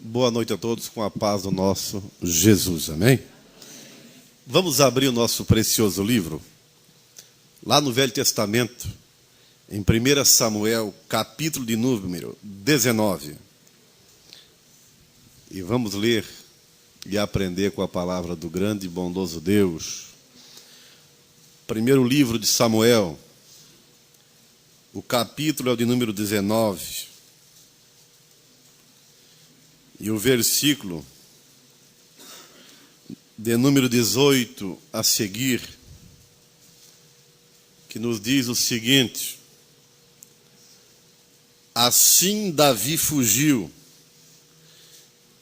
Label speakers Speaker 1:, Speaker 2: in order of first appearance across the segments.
Speaker 1: Boa noite a todos, com a paz do nosso Jesus, amém? Vamos abrir o nosso precioso livro, lá no Velho Testamento, em 1 Samuel, capítulo de número 19. E vamos ler e aprender com a palavra do grande e bondoso Deus. Primeiro livro de Samuel, o capítulo é o de número 19. E o versículo de número 18 a seguir, que nos diz o seguinte: Assim Davi fugiu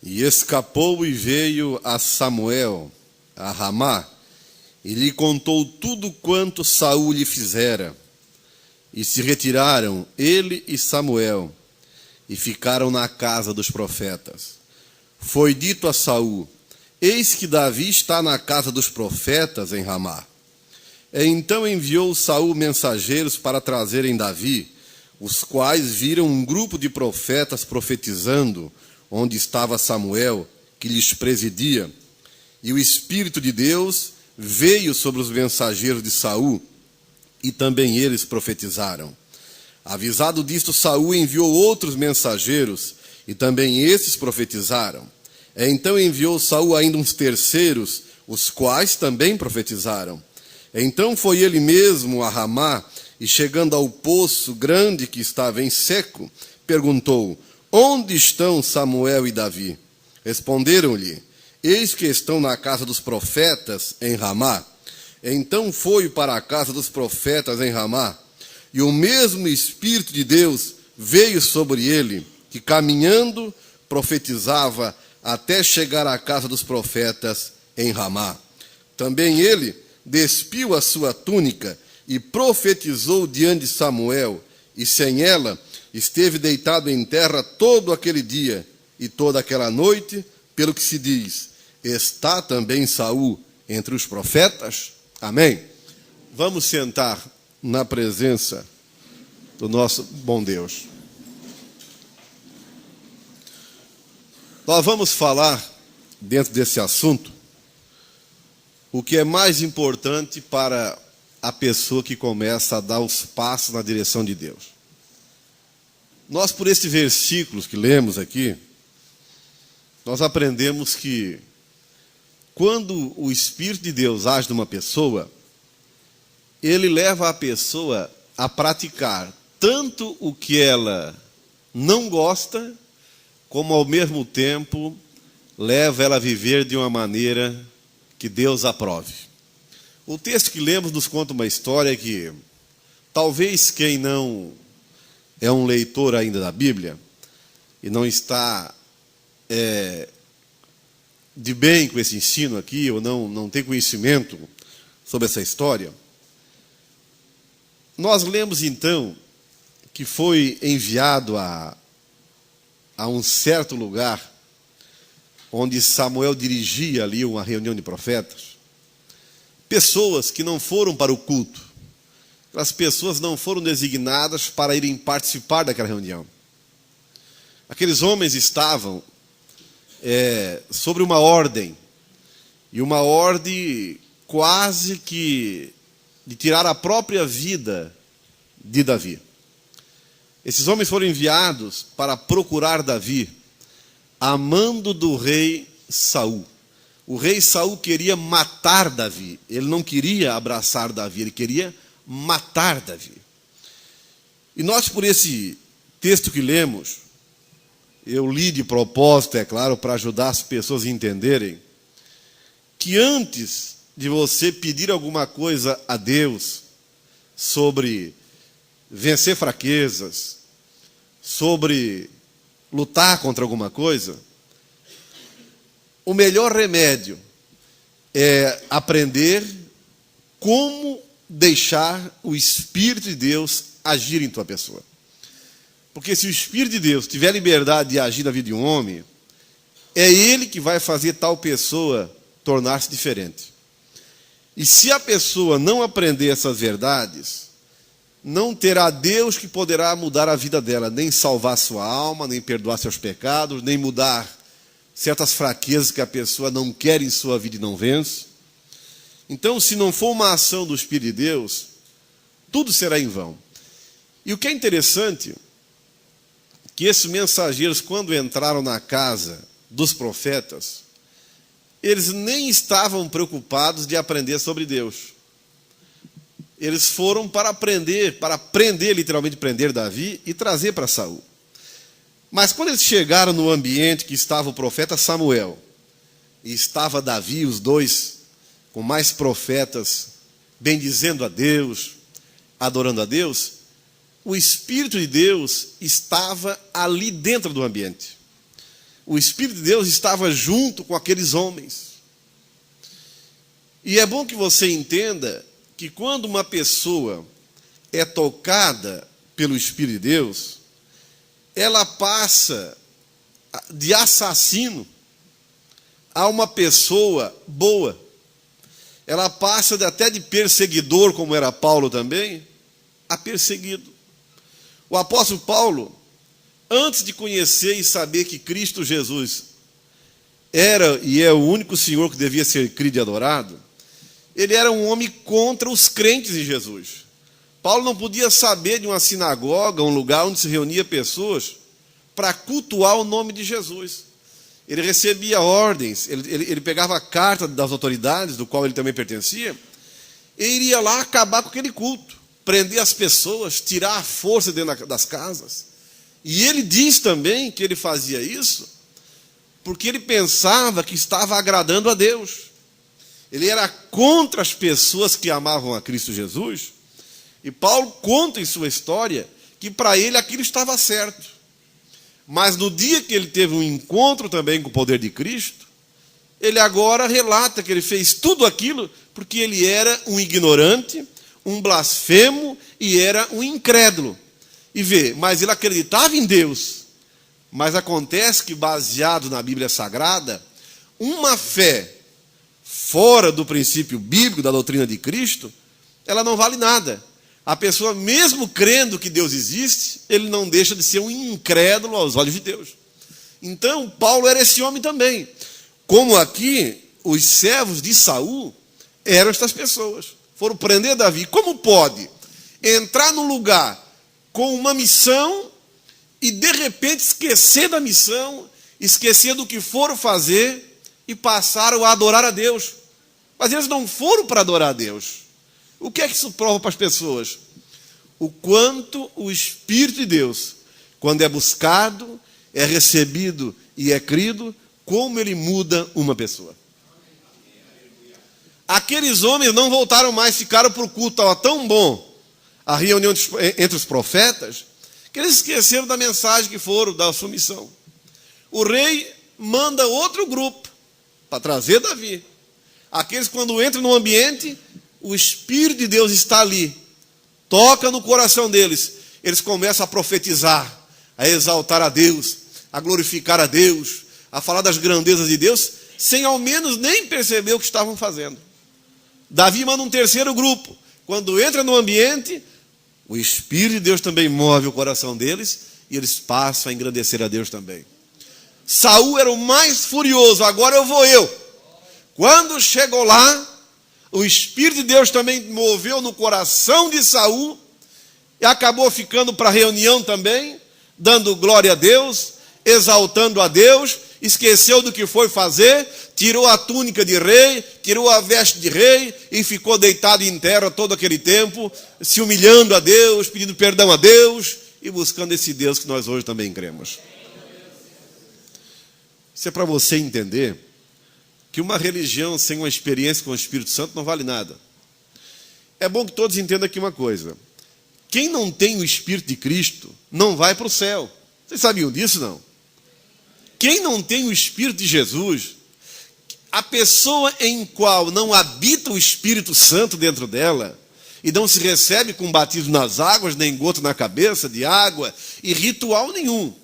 Speaker 1: e escapou e veio a Samuel, a Ramá, e lhe contou tudo quanto Saul lhe fizera. E se retiraram ele e Samuel, e ficaram na casa dos profetas. Foi dito a Saul: Eis que Davi está na casa dos profetas em Ramá. Então enviou Saul mensageiros para trazerem Davi, os quais viram um grupo de profetas profetizando, onde estava Samuel, que lhes presidia. E o Espírito de Deus veio sobre os mensageiros de Saul, e também eles profetizaram. Avisado disto, Saul enviou outros mensageiros, e também esses profetizaram. Então enviou Saul ainda uns terceiros, os quais também profetizaram. Então foi ele mesmo a Ramá, e chegando ao poço grande que estava em seco, perguntou: Onde estão Samuel e Davi? Responderam-lhe: Eis que estão na casa dos profetas em Ramá. Então foi para a casa dos profetas em Ramá, e o mesmo Espírito de Deus veio sobre ele, que caminhando profetizava até chegar à casa dos profetas em Ramá. Também ele despiu a sua túnica e profetizou diante de Samuel, e sem ela esteve deitado em terra todo aquele dia e toda aquela noite, pelo que se diz: Está também Saul entre os profetas? Amém? Vamos sentar na presença do nosso bom Deus. Nós vamos falar, dentro desse assunto, o que é mais importante para a pessoa que começa a dar os passos na direção de Deus. Nós, por esses versículos que lemos aqui, nós aprendemos que quando o Espírito de Deus age numa pessoa, ele leva a pessoa a praticar tanto o que ela não gosta, como ao mesmo tempo leva ela a viver de uma maneira que Deus aprove. O texto que lemos nos conta uma história que talvez quem não é um leitor ainda da Bíblia e não está de bem com esse ensino aqui, ou não tem conhecimento sobre essa história. Nós lemos então que foi enviado a um certo lugar onde Samuel dirigia ali uma reunião de profetas, pessoas que não foram para o culto, as pessoas não foram designadas para irem participar daquela reunião. Aqueles homens estavam sobre uma ordem, e uma ordem quase que de tirar a própria vida de Davi. Esses homens foram enviados para procurar Davi, a mando do rei Saul. O rei Saul queria matar Davi. Ele não queria abraçar Davi, ele queria matar Davi. E nós, por esse texto que lemos, eu li de propósito, é claro, para ajudar as pessoas a entenderem, que antes de você pedir alguma coisa a Deus sobre vencer fraquezas, sobre lutar contra alguma coisa, o melhor remédio é aprender como deixar o Espírito de Deus agir em tua pessoa. Porque se o Espírito de Deus tiver liberdade de agir na vida de um homem, é ele que vai fazer tal pessoa tornar-se diferente. E se a pessoa não aprender essas verdades, não terá Deus que poderá mudar a vida dela, nem salvar sua alma, nem perdoar seus pecados, nem mudar certas fraquezas que a pessoa não quer em sua vida e não vence. Então, se não for uma ação do Espírito de Deus, tudo será em vão. E o que é interessante, que esses mensageiros, quando entraram na casa dos profetas, eles nem estavam preocupados de aprender sobre Deus. Eles foram para aprender, literalmente prender Davi e trazer para Saul. Mas quando eles chegaram no ambiente que estava o profeta Samuel, e estava Davi, os dois, com mais profetas, bendizendo a Deus, adorando a Deus, o Espírito de Deus estava ali dentro do ambiente. O Espírito de Deus estava junto com aqueles homens. E é bom que você entenda que quando uma pessoa é tocada pelo Espírito de Deus, ela passa de assassino a uma pessoa boa. Ela passa até de perseguidor, como era Paulo também, a perseguido. O apóstolo Paulo, antes de conhecer e saber que Cristo Jesus era e é o único Senhor que devia ser crido e adorado, ele era um homem contra os crentes em Jesus. Paulo não podia saber de uma sinagoga, um lugar onde se reunia pessoas para cultuar o nome de Jesus. Ele recebia ordens, ele pegava a carta das autoridades, do qual ele também pertencia, e iria lá acabar com aquele culto, prender as pessoas, tirar a força dentro das casas. E ele diz também que ele fazia isso porque ele pensava que estava agradando a Deus. Ele era contra as pessoas que amavam a Cristo Jesus. E Paulo conta em sua história que para ele aquilo estava certo. Mas no dia que ele teve um encontro também com o poder de Cristo, ele agora relata que ele fez tudo aquilo porque ele era um ignorante, um blasfemo e era um incrédulo. E vê, mas ele acreditava em Deus. Mas acontece que, baseado na Bíblia Sagrada, uma fé fora do princípio bíblico, da doutrina de Cristo, ela não vale nada. A pessoa, mesmo crendo que Deus existe, ele não deixa de ser um incrédulo aos olhos de Deus. Então, Paulo era esse homem também. Como aqui, os servos de Saul eram estas pessoas. Foram prender Davi. Como pode entrar num lugar com uma missão e, de repente, esquecer da missão, esquecer do que foram fazer e passaram a adorar a Deus? Mas eles não foram para adorar a Deus. O que é que isso prova para as pessoas? O quanto o Espírito de Deus, quando é buscado, é recebido e é crido, como ele muda uma pessoa. Aqueles homens não voltaram mais, ficaram para o culto, estava tão bom a reunião entre os profetas, que eles esqueceram da mensagem que foram, da sua missão. O rei manda outro grupo para trazer Davi. Aqueles, quando entram no ambiente, o Espírito de Deus está ali, toca no coração deles, eles começam a profetizar, a exaltar a Deus, a glorificar a Deus, a falar das grandezas de Deus, sem ao menos nem perceber o que estavam fazendo. Davi manda um terceiro grupo. Quando entra no ambiente, o Espírito de Deus também move o coração deles e eles passam a engrandecer a Deus também. Saul era o mais furioso, agora eu. Quando chegou lá, o Espírito de Deus também moveu no coração de Saul e acabou ficando para a reunião também, dando glória a Deus, exaltando a Deus, esqueceu do que foi fazer, tirou a túnica de rei, tirou a veste de rei e ficou deitado em terra todo aquele tempo, se humilhando a Deus, pedindo perdão a Deus e buscando esse Deus que nós hoje também cremos. Isso é para você entender que uma religião sem uma experiência com o Espírito Santo não vale nada. É bom que todos entendam aqui uma coisa. Quem não tem o Espírito de Cristo não vai para o céu. Vocês sabiam disso, não? Quem não tem o Espírito de Jesus, a pessoa em qual não habita o Espírito Santo dentro dela, e não se recebe com batismo nas águas, nem gota na cabeça de água, e ritual nenhum.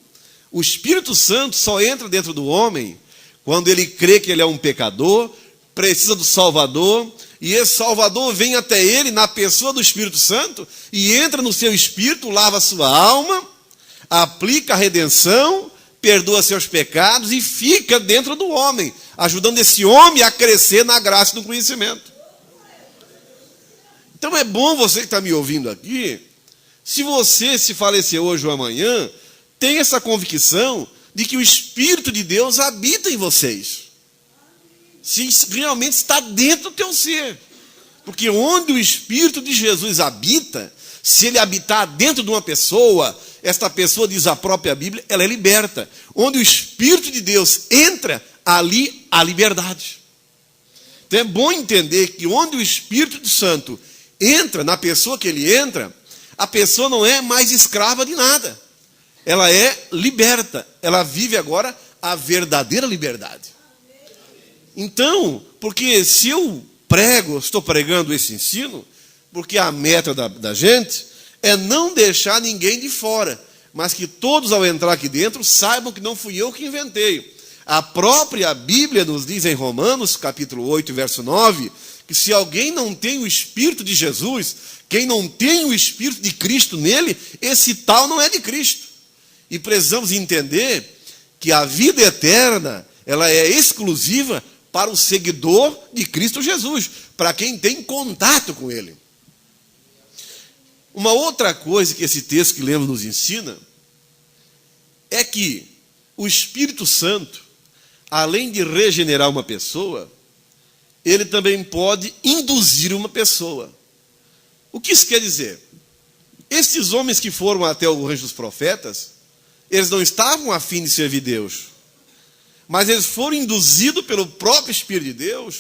Speaker 1: O Espírito Santo só entra dentro do homem quando ele crê que ele é um pecador, precisa do Salvador, e esse Salvador vem até ele na pessoa do Espírito Santo, e entra no seu espírito, lava a sua alma, aplica a redenção, perdoa seus pecados e fica dentro do homem, ajudando esse homem a crescer na graça e no conhecimento. Então é bom você que está me ouvindo aqui, se você se falecer hoje ou amanhã, tem essa convicção de que o Espírito de Deus habita em vocês. Se realmente está dentro do teu ser. Porque onde o Espírito de Jesus habita, se ele habitar dentro de uma pessoa, esta pessoa, diz a própria Bíblia, ela é liberta. Onde o Espírito de Deus entra, ali há liberdade. Então é bom entender que onde o Espírito Santo entra, na pessoa que ele entra, a pessoa não é mais escrava de nada. Ela é liberta. Ela vive agora a verdadeira liberdade. Então, porque se eu estou pregando esse ensino, porque a meta da gente é não deixar ninguém de fora, mas que todos ao entrar aqui dentro saibam que não fui eu que inventei. A própria Bíblia nos diz em Romanos, capítulo 8, verso 9, que se alguém não tem o Espírito de Jesus, quem não tem o Espírito de Cristo nele, esse tal não é de Cristo. E precisamos entender que a vida eterna, ela é exclusiva para o seguidor de Cristo Jesus, para quem tem contato com ele. Uma outra coisa que esse texto que lemos nos ensina é que o Espírito Santo, além de regenerar uma pessoa, ele também pode induzir uma pessoa. O que isso quer dizer? Estes homens que foram até o rancho dos profetas, eles não estavam a fim de servir Deus, mas eles foram induzidos pelo próprio Espírito de Deus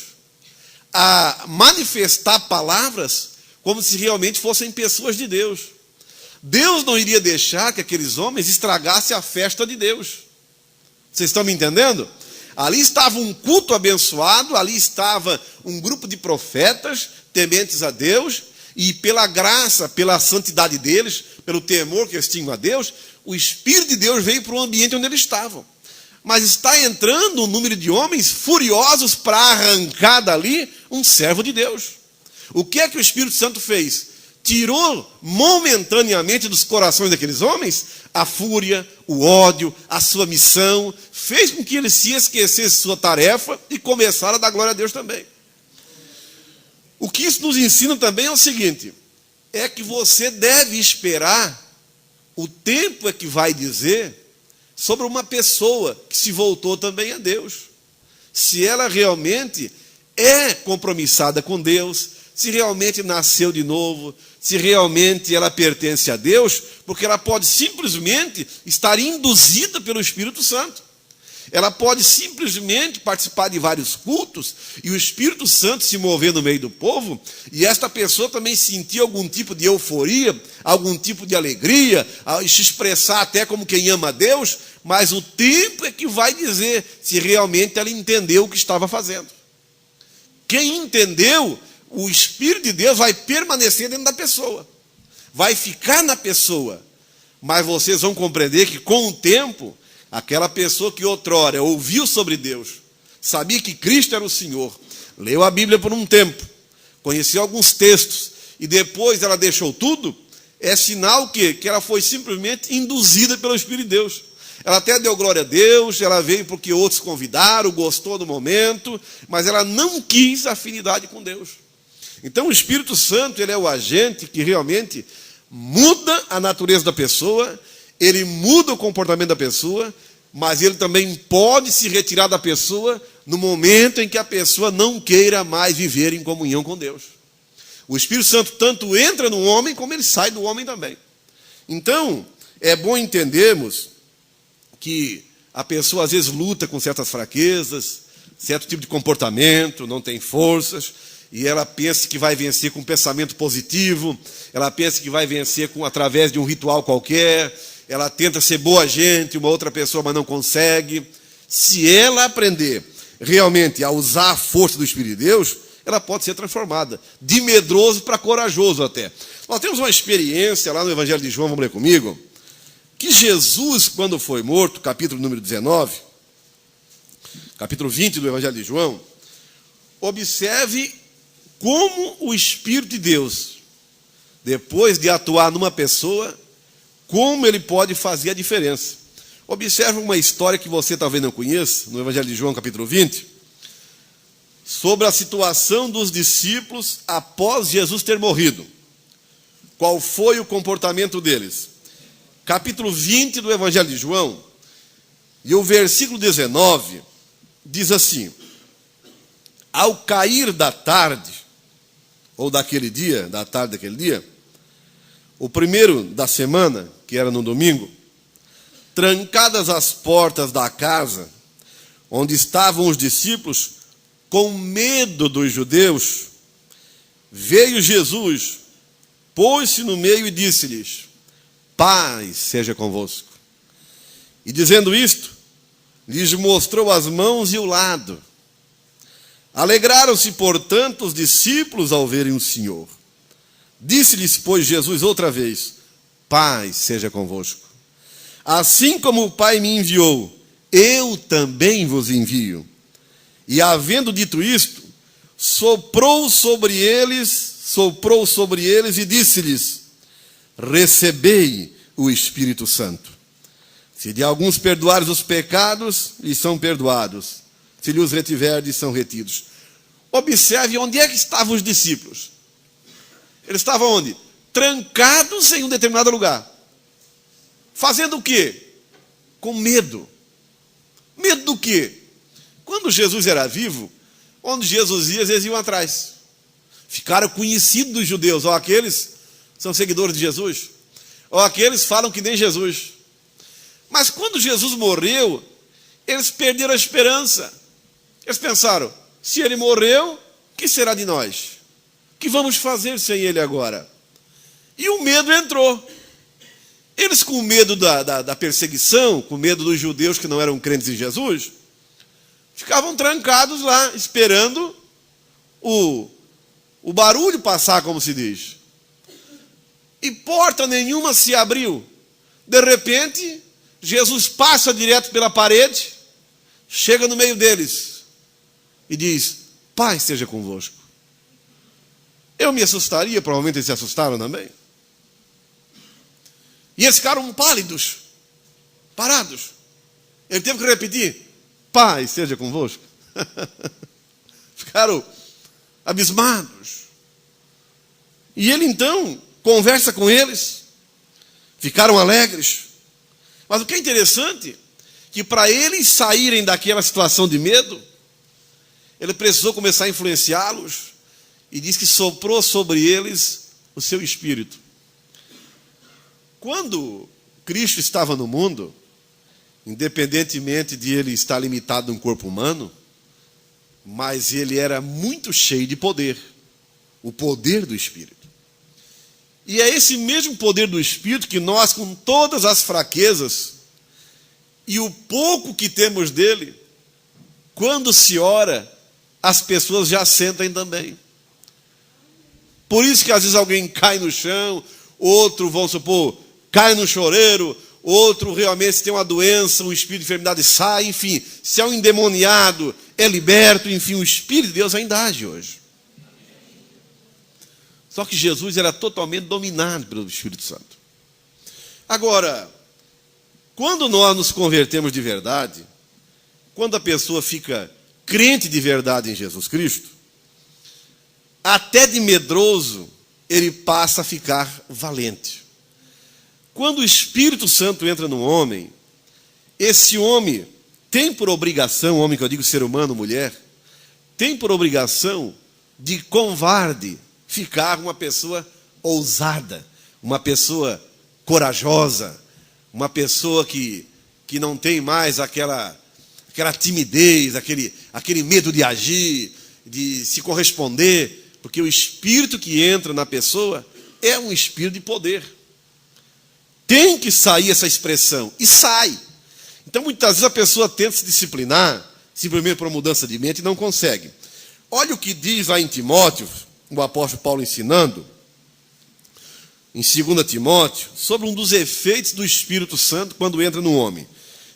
Speaker 1: a manifestar palavras como se realmente fossem pessoas de Deus. Deus não iria deixar que aqueles homens estragassem a festa de Deus. Vocês estão me entendendo? Ali estava um culto abençoado, ali estava um grupo de profetas tementes a Deus, e pela graça, pela santidade deles, pelo temor que eles tinham a Deus, o Espírito de Deus veio para o ambiente onde eles estavam. Mas está entrando um número de homens furiosos para arrancar dali um servo de Deus. O que é que o Espírito Santo fez? Tirou momentaneamente dos corações daqueles homens a fúria, o ódio, a sua missão, fez com que eles se esquecessem sua tarefa e começaram a dar glória a Deus também. O que isso nos ensina também é o seguinte, é que você deve esperar, o tempo é que vai dizer, sobre uma pessoa que se voltou também a Deus. Se ela realmente é compromissada com Deus, se realmente nasceu de novo, se realmente ela pertence a Deus, porque ela pode simplesmente estar induzida pelo Espírito Santo. Ela pode simplesmente participar de vários cultos e o Espírito Santo se mover no meio do povo e esta pessoa também sentir algum tipo de euforia, algum tipo de alegria, se expressar até como quem ama a Deus, mas o tempo é que vai dizer se realmente ela entendeu o que estava fazendo. Quem entendeu, o Espírito de Deus vai permanecer dentro da pessoa, vai ficar na pessoa, mas vocês vão compreender que com o tempo, aquela pessoa que outrora ouviu sobre Deus, sabia que Cristo era o Senhor, leu a Bíblia por um tempo, conheceu alguns textos, e depois ela deixou tudo, é sinal que ela foi simplesmente induzida pelo Espírito de Deus. Ela até deu glória a Deus, ela veio porque outros convidaram, gostou do momento, mas ela não quis afinidade com Deus. Então o Espírito Santo, ele é o agente que realmente muda a natureza da pessoa, ele muda o comportamento da pessoa, mas ele também pode se retirar da pessoa no momento em que a pessoa não queira mais viver em comunhão com Deus. O Espírito Santo tanto entra no homem, como ele sai do homem também. Então, é bom entendermos que a pessoa às vezes luta com certas fraquezas, certo tipo de comportamento, não tem forças, e ela pensa que vai vencer com um pensamento positivo, ela pensa que vai vencer através de um ritual qualquer, ela tenta ser boa gente, uma outra pessoa, mas não consegue. Se ela aprender realmente a usar a força do Espírito de Deus, ela pode ser transformada, de medroso para corajoso até. Nós temos uma experiência lá no Evangelho de João, vamos ler comigo, que Jesus, quando foi morto, capítulo número 19, capítulo 20 do Evangelho de João, observe como o Espírito de Deus, depois de atuar numa pessoa, como ele pode fazer a diferença. Observe uma história que você talvez não conheça, no Evangelho de João, capítulo 20, sobre a situação dos discípulos após Jesus ter morrido. Qual foi o comportamento deles? Capítulo 20 do Evangelho de João, e o versículo 19, diz assim: ao cair da tarde, ou daquele dia, da tarde daquele dia, o primeiro da semana, que era no domingo, trancadas as portas da casa, onde estavam os discípulos, com medo dos judeus, veio Jesus, pôs-se no meio e disse-lhes: paz seja convosco. E dizendo isto, lhes mostrou as mãos e o lado. Alegraram-se, portanto, os discípulos ao verem o Senhor. Disse-lhes, pois, Jesus outra vez: paz seja convosco. Assim como o Pai me enviou, eu também vos envio. E havendo dito isto, soprou sobre eles e disse-lhes: recebei o Espírito Santo. Se de alguns perdoares os pecados, lhes são perdoados. Se lhes retiverdes, são retidos. Observe onde é que estavam os discípulos. Eles estavam onde? Trancados em um determinado lugar. Fazendo o quê? Com medo. Medo do quê? Quando Jesus era vivo, onde Jesus ia, eles iam atrás. Ficaram conhecidos dos judeus. Ou aqueles são seguidores de Jesus, ou aqueles falam que nem Jesus. Mas quando Jesus morreu, eles perderam a esperança. Eles pensaram: se ele morreu, o que será de nós? O que vamos fazer sem ele agora? E o medo entrou. Eles, com medo da perseguição, com medo dos judeus que não eram crentes em Jesus, ficavam trancados lá, esperando o barulho passar, como se diz. E porta nenhuma se abriu. De repente, Jesus passa direto pela parede, chega no meio deles e diz: paz seja convosco. Eu me assustaria, provavelmente eles se assustaram também. E eles ficaram pálidos, parados. Ele teve que repetir: paz seja convosco. Ficaram abismados. E ele então conversa com eles, ficaram alegres. Mas o que é interessante, que para eles saírem daquela situação de medo, ele precisou começar a influenciá-los, e diz que soprou sobre eles o seu espírito. Quando Cristo estava no mundo, independentemente de ele estar limitado num corpo humano, mas ele era muito cheio de poder, o poder do Espírito. E é esse mesmo poder do Espírito que nós, com todas as fraquezas e o pouco que temos dele, quando se ora, as pessoas já sentem também. Por isso que às vezes alguém cai no chão, outro, vamos supor, cai no choreiro, outro realmente se tem uma doença, um espírito de enfermidade sai, enfim, se é um endemoniado, é liberto, enfim, o Espírito de Deus ainda age hoje. Só que Jesus era totalmente dominado pelo Espírito Santo. Agora, quando nós nos convertemos de verdade, quando a pessoa fica crente de verdade em Jesus Cristo, até de medroso, ele passa a ficar valente. Quando o Espírito Santo entra no homem, esse homem tem por obrigação, homem que eu digo ser humano, mulher, tem por obrigação de covarde ficar uma pessoa ousada, uma pessoa corajosa, uma pessoa que não tem mais aquela timidez, aquele medo de agir, de se corresponder, porque o espírito que entra na pessoa é um espírito de poder. Tem que sair essa expressão, e sai. Então, muitas vezes a pessoa tenta se disciplinar, simplesmente por uma mudança de mente, e não consegue. Olha o que diz lá em Timóteo, o apóstolo Paulo ensinando, em 2 Timóteo, sobre um dos efeitos do Espírito Santo quando entra no homem.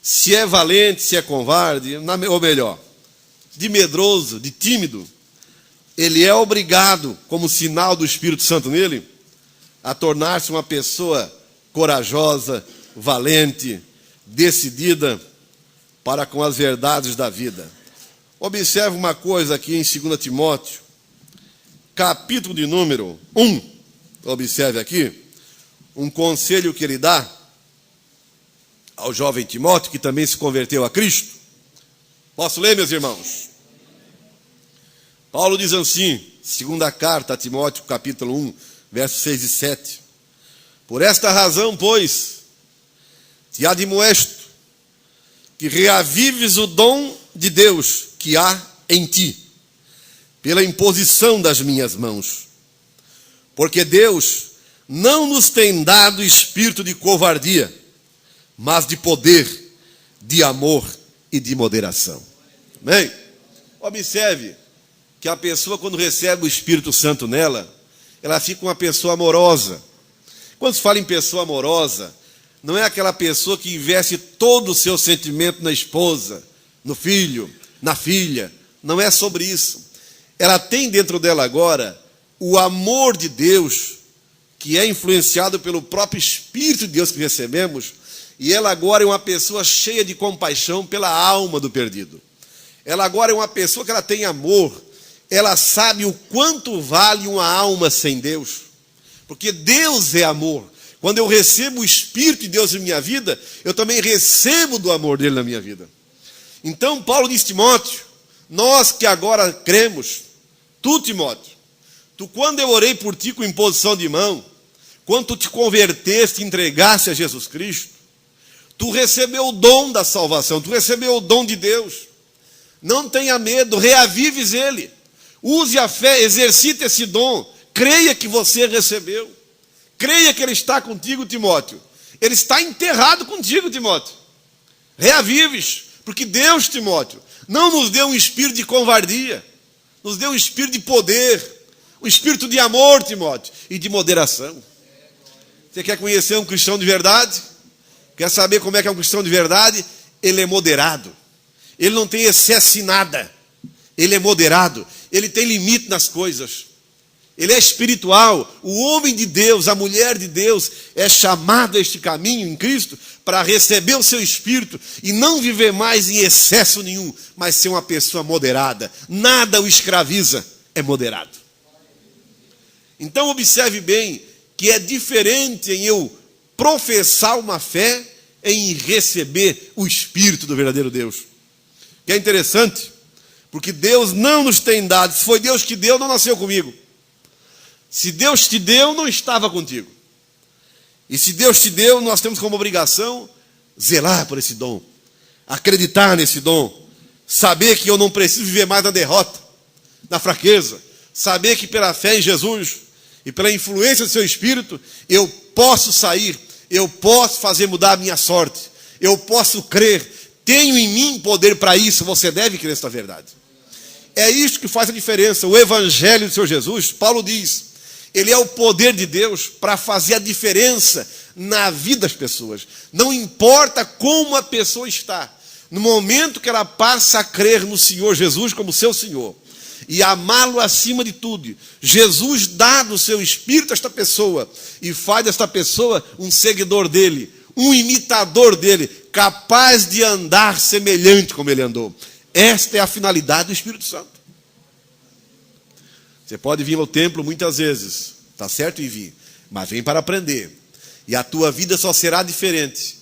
Speaker 1: Se é valente, se é covarde, ou melhor, de medroso, de tímido, ele é obrigado, como sinal do Espírito Santo nele, a tornar-se uma pessoa corajosa, valente, decidida para com as verdades da vida. Observe uma coisa aqui em 2 Timóteo, capítulo de número 1. Observe aqui um conselho que ele dá ao jovem Timóteo, que também se converteu a Cristo. Posso ler, meus irmãos? Paulo diz assim, segunda carta a Timóteo, capítulo 1, versos 6 e 7. Por esta razão, pois, te admoesto que reavives o dom de Deus que há em ti, pela imposição das minhas mãos. Porque Deus não nos tem dado espírito de covardia, mas de poder, de amor e de moderação. Amém? Observe que a pessoa, quando recebe o Espírito Santo nela, ela fica uma pessoa amorosa. Quando se fala em pessoa amorosa, não é aquela pessoa que investe todo o seu sentimento na esposa, no filho, na filha. Não é sobre isso. Ela tem dentro dela agora o amor de Deus, que é influenciado pelo próprio Espírito de Deus que recebemos, e ela agora é uma pessoa cheia de compaixão pela alma do perdido. Ela agora é uma pessoa que ela tem amor, ela sabe o quanto vale uma alma sem Deus, porque Deus é amor. Quando eu recebo o Espírito de Deus em minha vida, eu também recebo do amor dele na minha vida. Então Paulo diz, Timóteo, nós que agora cremos, tu, Timóteo, tu, quando eu orei por ti com imposição de mão, quando tu te converteste, entregaste a Jesus Cristo, tu recebeu o dom da salvação, tu recebeu o dom de Deus. Não tenha medo, reavives ele. Use a fé, exercite esse dom. Creia que você recebeu. Creia que ele está contigo, Timóteo. Ele está enterrado contigo, Timóteo. Reavives, porque Deus, Timóteo, não nos deu um espírito de covardia, nos deu um espírito de poder, um espírito de amor, Timóteo, e de moderação. Você quer conhecer um cristão de verdade? Quer saber como é que é um cristão de verdade? Ele é moderado. Ele não tem excesso em nada. Ele é moderado. Ele tem limite nas coisas. Ele é espiritual. O homem de Deus, a mulher de Deus, é chamado a este caminho em Cristo para receber o seu espírito e não viver mais em excesso nenhum, mas ser uma pessoa moderada. Nada o escraviza, é moderado. Então observe bem que é diferente em eu professar uma fé em receber o Espírito do verdadeiro Deus. Que é interessante, porque Deus não nos tem dado. Se foi Deus que deu, não nasceu comigo. Se Deus te deu, não estava contigo. E se Deus te deu, nós temos como obrigação zelar por esse dom, acreditar nesse dom, saber que eu não preciso viver mais na derrota, na fraqueza, saber que pela fé em Jesus e pela influência do seu Espírito, eu posso sair, eu posso fazer mudar a minha sorte, eu posso crer, tenho em mim poder para isso. Você deve crer nesta verdade. É isso que faz a diferença. O Evangelho do Senhor Jesus, Paulo diz, ele é o poder de Deus para fazer a diferença na vida das pessoas. Não importa como a pessoa está, no momento que ela passa a crer no Senhor Jesus como seu Senhor, e amá-lo acima de tudo, Jesus dá do seu Espírito a esta pessoa, e faz desta pessoa um seguidor dele, um imitador dele, capaz de andar semelhante como ele andou. Esta é a finalidade do Espírito Santo. Você pode vir ao templo muitas vezes, está certo em vir, mas vem para aprender. E a tua vida só será diferente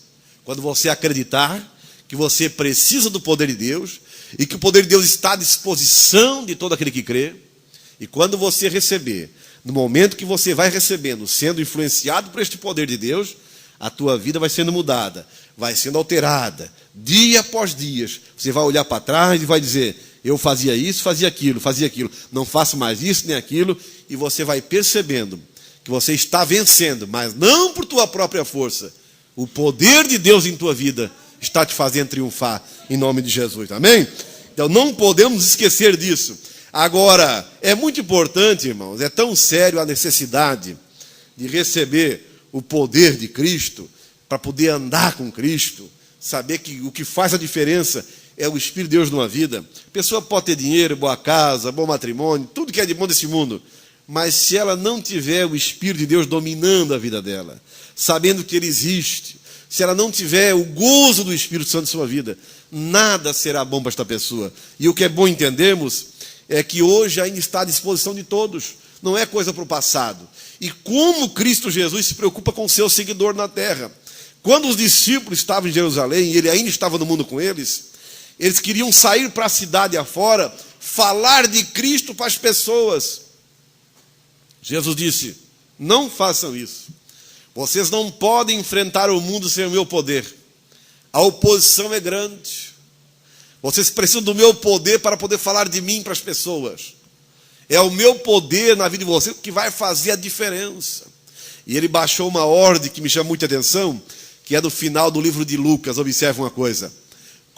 Speaker 1: quando você acreditar que você precisa do poder de Deus e que o poder de Deus está à disposição de todo aquele que crê. E quando você receber, no momento que você vai recebendo, sendo influenciado por este poder de Deus, a tua vida vai sendo mudada, vai sendo alterada, dia após dia. Você vai olhar para trás e vai dizer, eu fazia isso, fazia aquilo, não faço mais isso nem aquilo, e você vai percebendo que você está vencendo, mas não por tua própria força. O poder de Deus em tua vida está te fazendo triunfar em nome de Jesus, amém? Então não podemos esquecer disso. Agora, é muito importante, irmãos, é tão sério a necessidade de receber o poder de Cristo, para poder andar com Cristo, saber que o que faz a diferença é o Espírito de Deus numa vida. A pessoa pode ter dinheiro, boa casa, bom matrimônio, tudo que é de bom desse mundo, mas se ela não tiver o Espírito de Deus dominando a vida dela, sabendo que ele existe, se ela não tiver o gozo do Espírito Santo em sua vida, nada será bom para esta pessoa. E o que é bom entendermos é que hoje ainda está à disposição de todos, não é coisa para o passado. E como Cristo Jesus se preocupa com o seu seguidor na terra. Quando os discípulos estavam em Jerusalém, e ele ainda estava no mundo com eles queriam sair para a cidade afora, falar de Cristo para as pessoas. Jesus disse: não façam isso. Vocês não podem enfrentar o mundo sem o meu poder. A oposição é grande. Vocês precisam do meu poder para poder falar de mim para as pessoas. É o meu poder na vida de vocês que vai fazer a diferença. E ele baixou uma ordem que me chama muita atenção, que é do final do livro de Lucas. Observe uma coisa: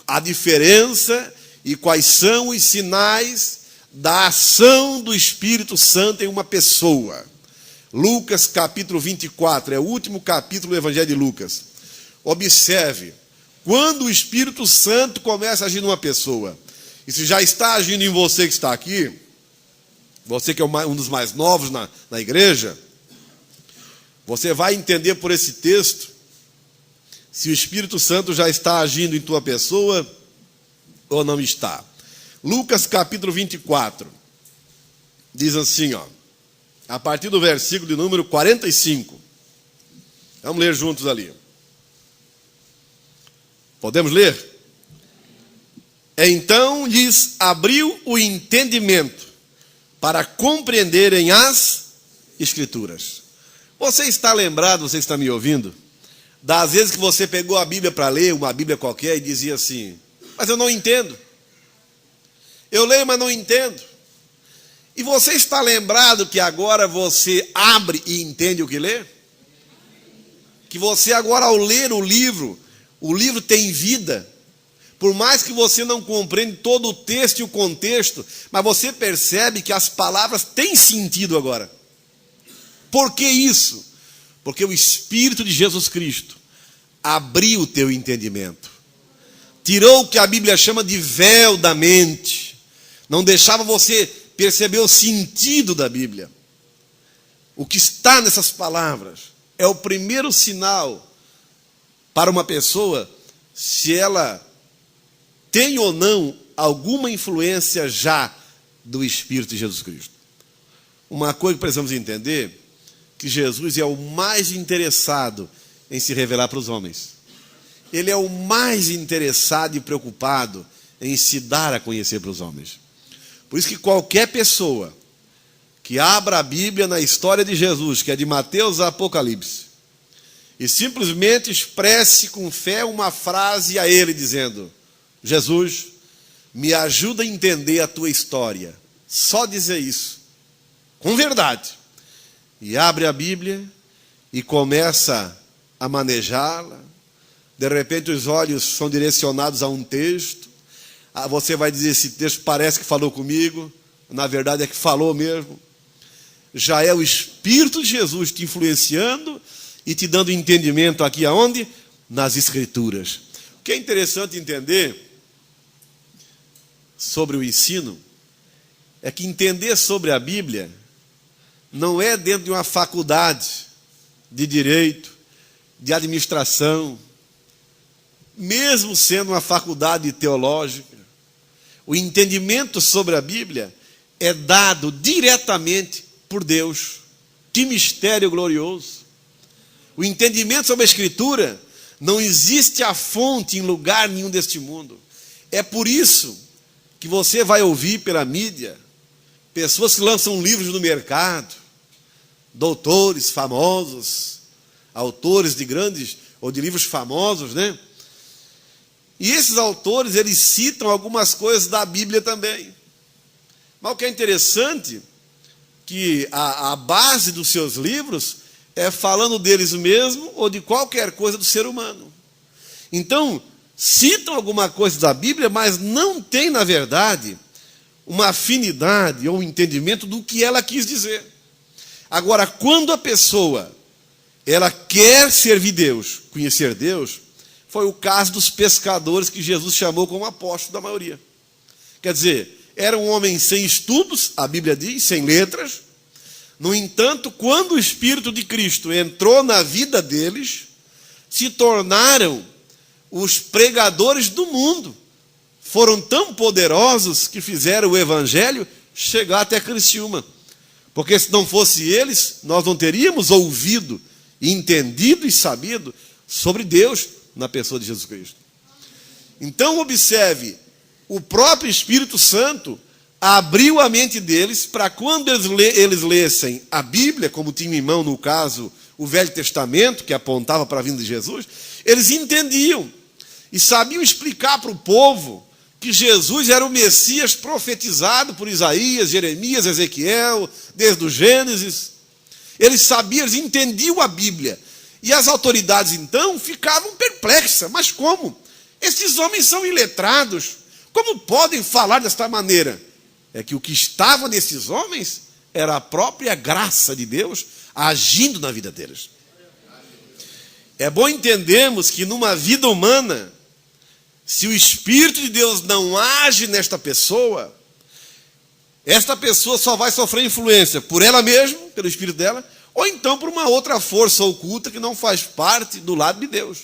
Speaker 1: a diferença e quais são os sinais da ação do Espírito Santo em uma pessoa. Lucas capítulo 24, é o último capítulo do Evangelho de Lucas. Observe, quando o Espírito Santo começa a agir numa pessoa, e se já está agindo em você que está aqui, você que é um dos mais novos na igreja, você vai entender por esse texto se o Espírito Santo já está agindo em tua pessoa ou não está. Lucas capítulo 24, diz assim, a partir do versículo de número 45. Vamos ler juntos ali. Podemos ler? Então lhes abriu o entendimento para compreenderem as Escrituras. Você está lembrado, você está me ouvindo, das vezes que você pegou a Bíblia para ler, uma Bíblia qualquer, e dizia assim: mas eu não entendo. Eu leio, mas não entendo. E você está lembrado que agora você abre e entende o que lê? Que você agora, ao ler o livro tem vida. Por mais que você não compreenda todo o texto e o contexto, mas você percebe que as palavras têm sentido agora. Por que isso? Porque o Espírito de Jesus Cristo abriu o teu entendimento. Tirou o que a Bíblia chama de véu da mente. Não deixava você perceber o sentido da Bíblia. O que está nessas palavras é o primeiro sinal para uma pessoa se ela tem ou não alguma influência já do Espírito de Jesus Cristo. Uma coisa que precisamos entender, que Jesus é o mais interessado em se revelar para os homens. Ele é o mais interessado e preocupado em se dar a conhecer para os homens. Por isso que qualquer pessoa que abra a Bíblia na história de Jesus, que é de Mateus a Apocalipse, e simplesmente expresse com fé uma frase a ele dizendo: Jesus, me ajuda a entender a tua história. Só dizer isso, com verdade. E abre a Bíblia e começa a manejá-la. De repente os olhos são direcionados a um texto. Você vai dizer: esse texto parece que falou comigo. Na verdade é que falou mesmo. Já é o Espírito de Jesus te influenciando e te dando entendimento aqui aonde? Nas Escrituras. O que é interessante entender sobre o ensino é que entender sobre a Bíblia não é dentro de uma faculdade de direito, de administração, mesmo sendo uma faculdade teológica. O entendimento sobre a Bíblia é dado diretamente por Deus. Que mistério glorioso! O entendimento sobre a Escritura não existe a fonte em lugar nenhum deste mundo. É por isso que você vai ouvir pela mídia pessoas que lançam livros no mercado, doutores famosos, autores de grandes ou de livros famosos, né? E esses autores, eles citam algumas coisas da Bíblia também. Mas o que é interessante, que a base dos seus livros é falando deles mesmos ou de qualquer coisa do ser humano. Então, citam alguma coisa da Bíblia, mas não tem, na verdade, uma afinidade ou um entendimento do que ela quis dizer. Agora, quando a pessoa ela quer servir Deus, conhecer Deus, foi o caso dos pescadores que Jesus chamou como apóstolo da maioria. Quer dizer, era um homem sem estudos, a Bíblia diz, sem letras. No entanto, quando o Espírito de Cristo entrou na vida deles,
Speaker 2: se tornaram os pregadores do mundo. Foram tão poderosos que fizeram o evangelho chegar até Criciúma. Porque se não fosse eles, nós não teríamos ouvido, entendido e sabido sobre Deus na pessoa de Jesus Cristo. Então observe, o próprio Espírito Santo abriu a mente deles para quando eles lessem a Bíblia, como tinham em mão no caso o Velho Testamento, que apontava para a vinda de Jesus, eles entendiam e sabiam explicar para o povo que Jesus era o Messias profetizado por Isaías, Jeremias, Ezequiel, desde o Gênesis. Eles sabiam, eles entendiam a Bíblia. E as autoridades, então, ficavam perplexas. Mas como? Esses homens são iletrados. Como podem falar desta maneira? É que o que estava nesses homens era a própria graça de Deus agindo na vida deles. É bom entendermos que numa vida humana, se o Espírito de Deus não age nesta pessoa, esta pessoa só vai sofrer influência por ela mesma, pelo Espírito dela, ou então por uma outra força oculta que não faz parte do lado de Deus.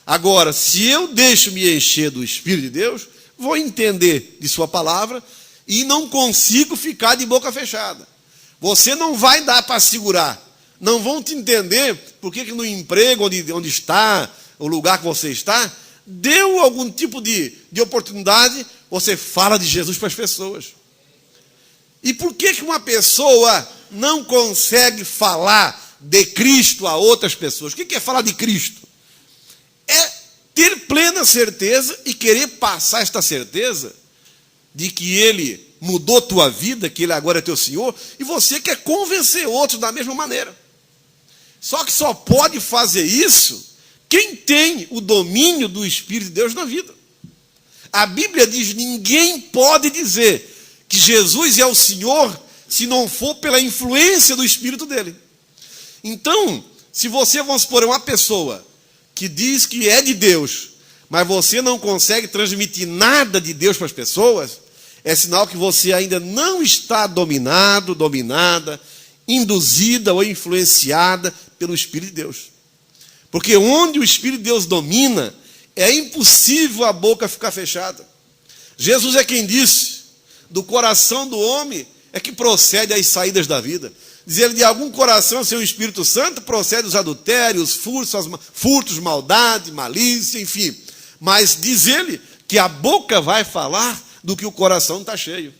Speaker 2: Agora, se eu deixo me encher do Espírito de Deus, vou entender de sua palavra e não consigo ficar de boca fechada. Você não vai dar para segurar. Não vão te entender porque que no emprego onde está, o lugar que você está, deu algum tipo de oportunidade, você fala de Jesus para as pessoas. E por que uma pessoa não consegue falar de Cristo a outras pessoas? O que é falar de Cristo? É ter plena certeza e querer passar esta certeza de que Ele mudou tua vida, que Ele agora é teu Senhor, e você quer convencer outros da mesma maneira. Só que só pode fazer isso quem tem o domínio do Espírito de Deus na vida. A Bíblia diz: ninguém pode dizer que Jesus é o Senhor se não for pela influência do Espírito dele. Então, se você, vamos supor, é uma pessoa que diz que é de Deus, mas você não consegue transmitir nada de Deus para as pessoas, é sinal que você ainda não está dominado, dominada, induzida ou influenciada pelo Espírito de Deus. Porque onde o Espírito de Deus domina, é impossível a boca ficar fechada. Jesus é quem disse: do coração do homem é que procede as saídas da vida. Diz ele: de algum coração, sem o Espírito Santo, procede os adultérios, furtos, maldade, malícia, enfim. Mas diz ele que a boca vai falar do que o coração está cheio.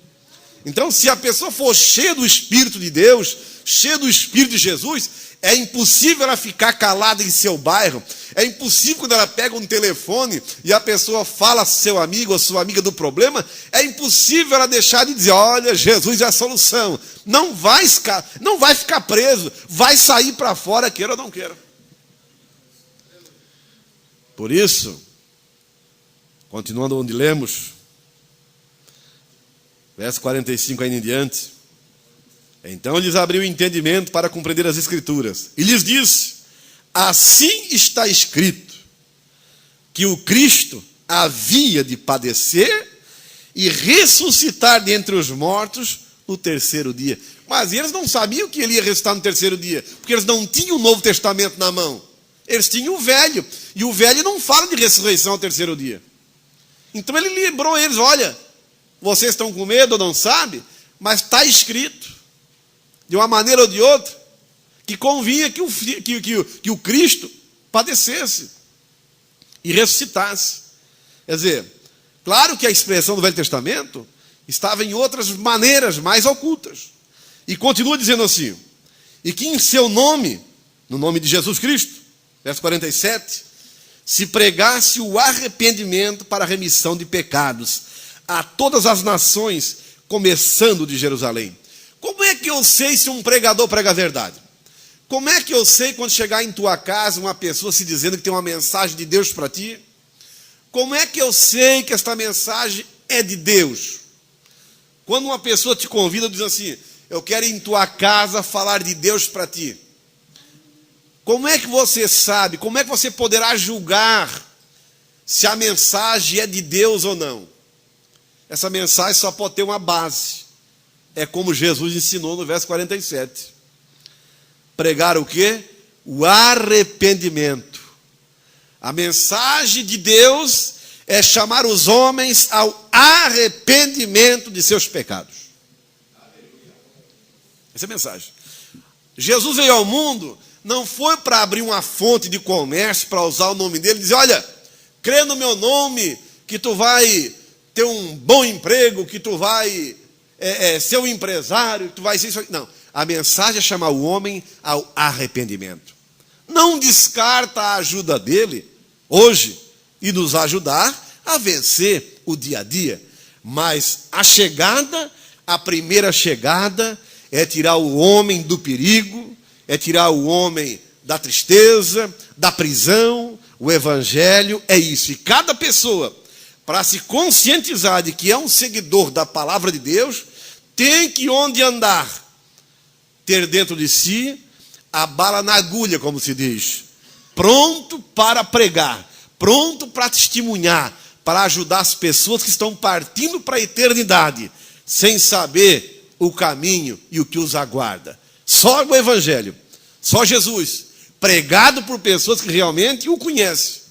Speaker 2: Então, se a pessoa for cheia do Espírito de Deus, cheia do Espírito de Jesus, é impossível ela ficar calada em seu bairro. É impossível quando ela pega um telefone e a pessoa fala seu amigo ou sua amiga do problema, é impossível ela deixar de dizer: olha, Jesus é a solução. Não vai ficar preso, vai sair para fora, queira ou não queira. Por isso, continuando onde lemos, verso 45 ainda em diante: então lhes abriu o entendimento para compreender as Escrituras, e lhes disse: assim está escrito, que o Cristo havia de padecer e ressuscitar dentre os mortos no terceiro dia. Mas eles não sabiam que ele ia ressuscitar no terceiro dia, porque eles não tinham o Novo Testamento na mão. Eles tinham o Velho, e o Velho não fala de ressurreição ao terceiro dia. Então ele lembrou eles: olha, vocês estão com medo ou não sabem, mas está escrito, de uma maneira ou de outra, que convinha que o Cristo padecesse e ressuscitasse. Quer dizer, claro que a expressão do Velho Testamento estava em outras maneiras mais ocultas. E continua dizendo assim: e que em seu nome, no nome de Jesus Cristo, verso 47, se pregasse o arrependimento para a remissão de pecados a todas as nações, começando de Jerusalém. Como é que eu sei se um pregador prega a verdade? Como é que eu sei quando chegar em tua casa uma pessoa se dizendo que tem uma mensagem de Deus para ti? Como é que eu sei que esta mensagem é de Deus? Quando uma pessoa te convida, diz assim: eu quero ir em tua casa falar de Deus para ti. Como é que você sabe? Como é que você poderá julgar se a mensagem é de Deus ou não? Essa mensagem só pode ter uma base. É como Jesus ensinou no verso 47. Pregar o quê? O arrependimento A mensagem de Deus é chamar os homens ao arrependimento de seus pecados. Essa é a mensagem. Jesus veio ao mundo, não foi para abrir uma fonte de comércio, para usar o nome dele e dizer, olha, crê no meu nome, que tu vai ter um bom emprego, que tu vai ser um empresário, que tu vai ser isso. Não, a mensagem é chamar o homem ao arrependimento. Não descarta a ajuda dele, hoje, e nos ajudar a vencer o dia a dia. Mas a primeira chegada, é tirar o homem do perigo, é tirar o homem da tristeza, da prisão. O evangelho é isso. E cada pessoa, para se conscientizar de que é um seguidor da palavra de Deus, tem que, onde andar, ter dentro de si a bala na agulha, como se diz, pronto para pregar, pronto para testemunhar, para ajudar as pessoas que estão partindo para a eternidade, sem saber o caminho e o que os aguarda. Só o evangelho, só Jesus, pregado por pessoas que realmente o conhecem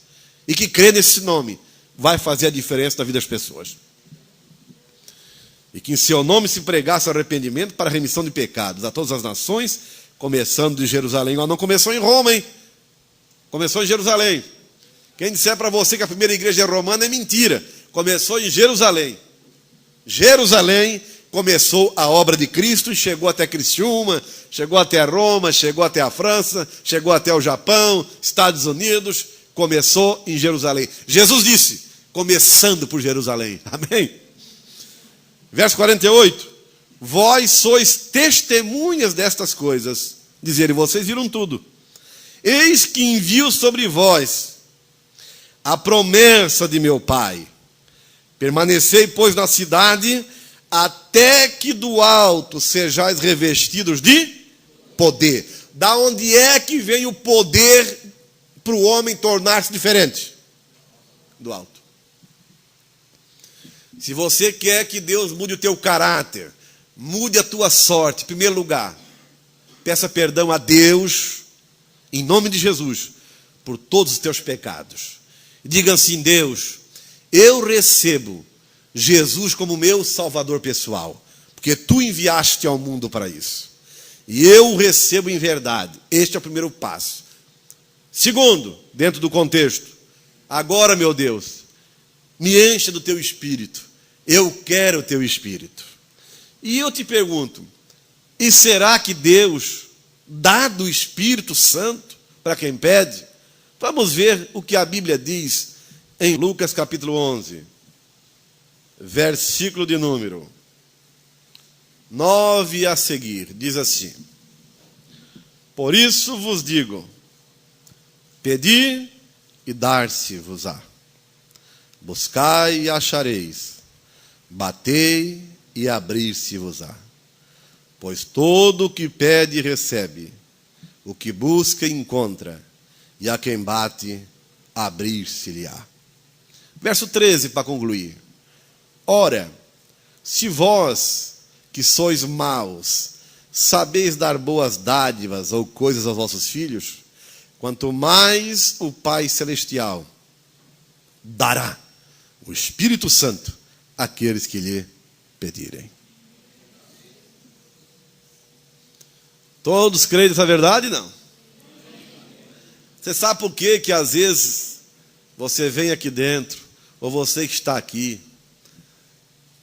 Speaker 2: e que crê nesse nome, vai fazer a diferença na vida das pessoas. E que em seu nome se pregasse arrependimento para a remissão de pecados a todas as nações, começando de Jerusalém. Não começou em Roma, hein? Começou em Jerusalém. Quem disser para você que a primeira igreja é romana é mentira. Começou em Jerusalém. Jerusalém começou a obra de Cristo e chegou até Criciúma, chegou até Roma, chegou até a França, chegou até o Japão, Estados Unidos. Começou em Jerusalém. Jesus disse, começando por Jerusalém. Amém? Verso 48. Vós sois testemunhas destas coisas. Dizer, vocês viram tudo. Eis que envio sobre vós a promessa de meu Pai. Permanecei, pois, na cidade, até que do alto sejais revestidos de poder. Da onde é que vem o poder para o homem tornar-se diferente? Do alto. Se você quer que Deus mude o teu caráter, mude a tua sorte, em primeiro lugar, peça perdão a Deus, em nome de Jesus, por todos os teus pecados. Diga assim, Deus, eu recebo Jesus como meu salvador pessoal, porque tu enviaste ao mundo para isso. E eu o recebo em verdade. Este é o primeiro passo. Segundo, dentro do contexto, agora, meu Deus, me encha do teu espírito. Eu quero o teu espírito. E eu te pergunto, e será que Deus dá do Espírito Santo para quem pede? Vamos ver o que a Bíblia diz em Lucas capítulo 11, versículo de número 9 a seguir. Diz assim: por isso vos digo, pedi e dar-se-vos-á. Buscai e achareis. Batei e abrir-se-vos-á. Pois todo o que pede recebe, o que busca encontra, e a quem bate abrir-se-lhe-á. Verso 13 para concluir. Ora, se vós que sois maus, sabeis dar boas dádivas ou coisas aos vossos filhos, quanto mais o Pai Celestial dará o Espírito Santo àqueles que lhe pedirem. Todos creem nessa verdade? Não. Você sabe por quê que às vezes você vem aqui dentro, ou você que está aqui,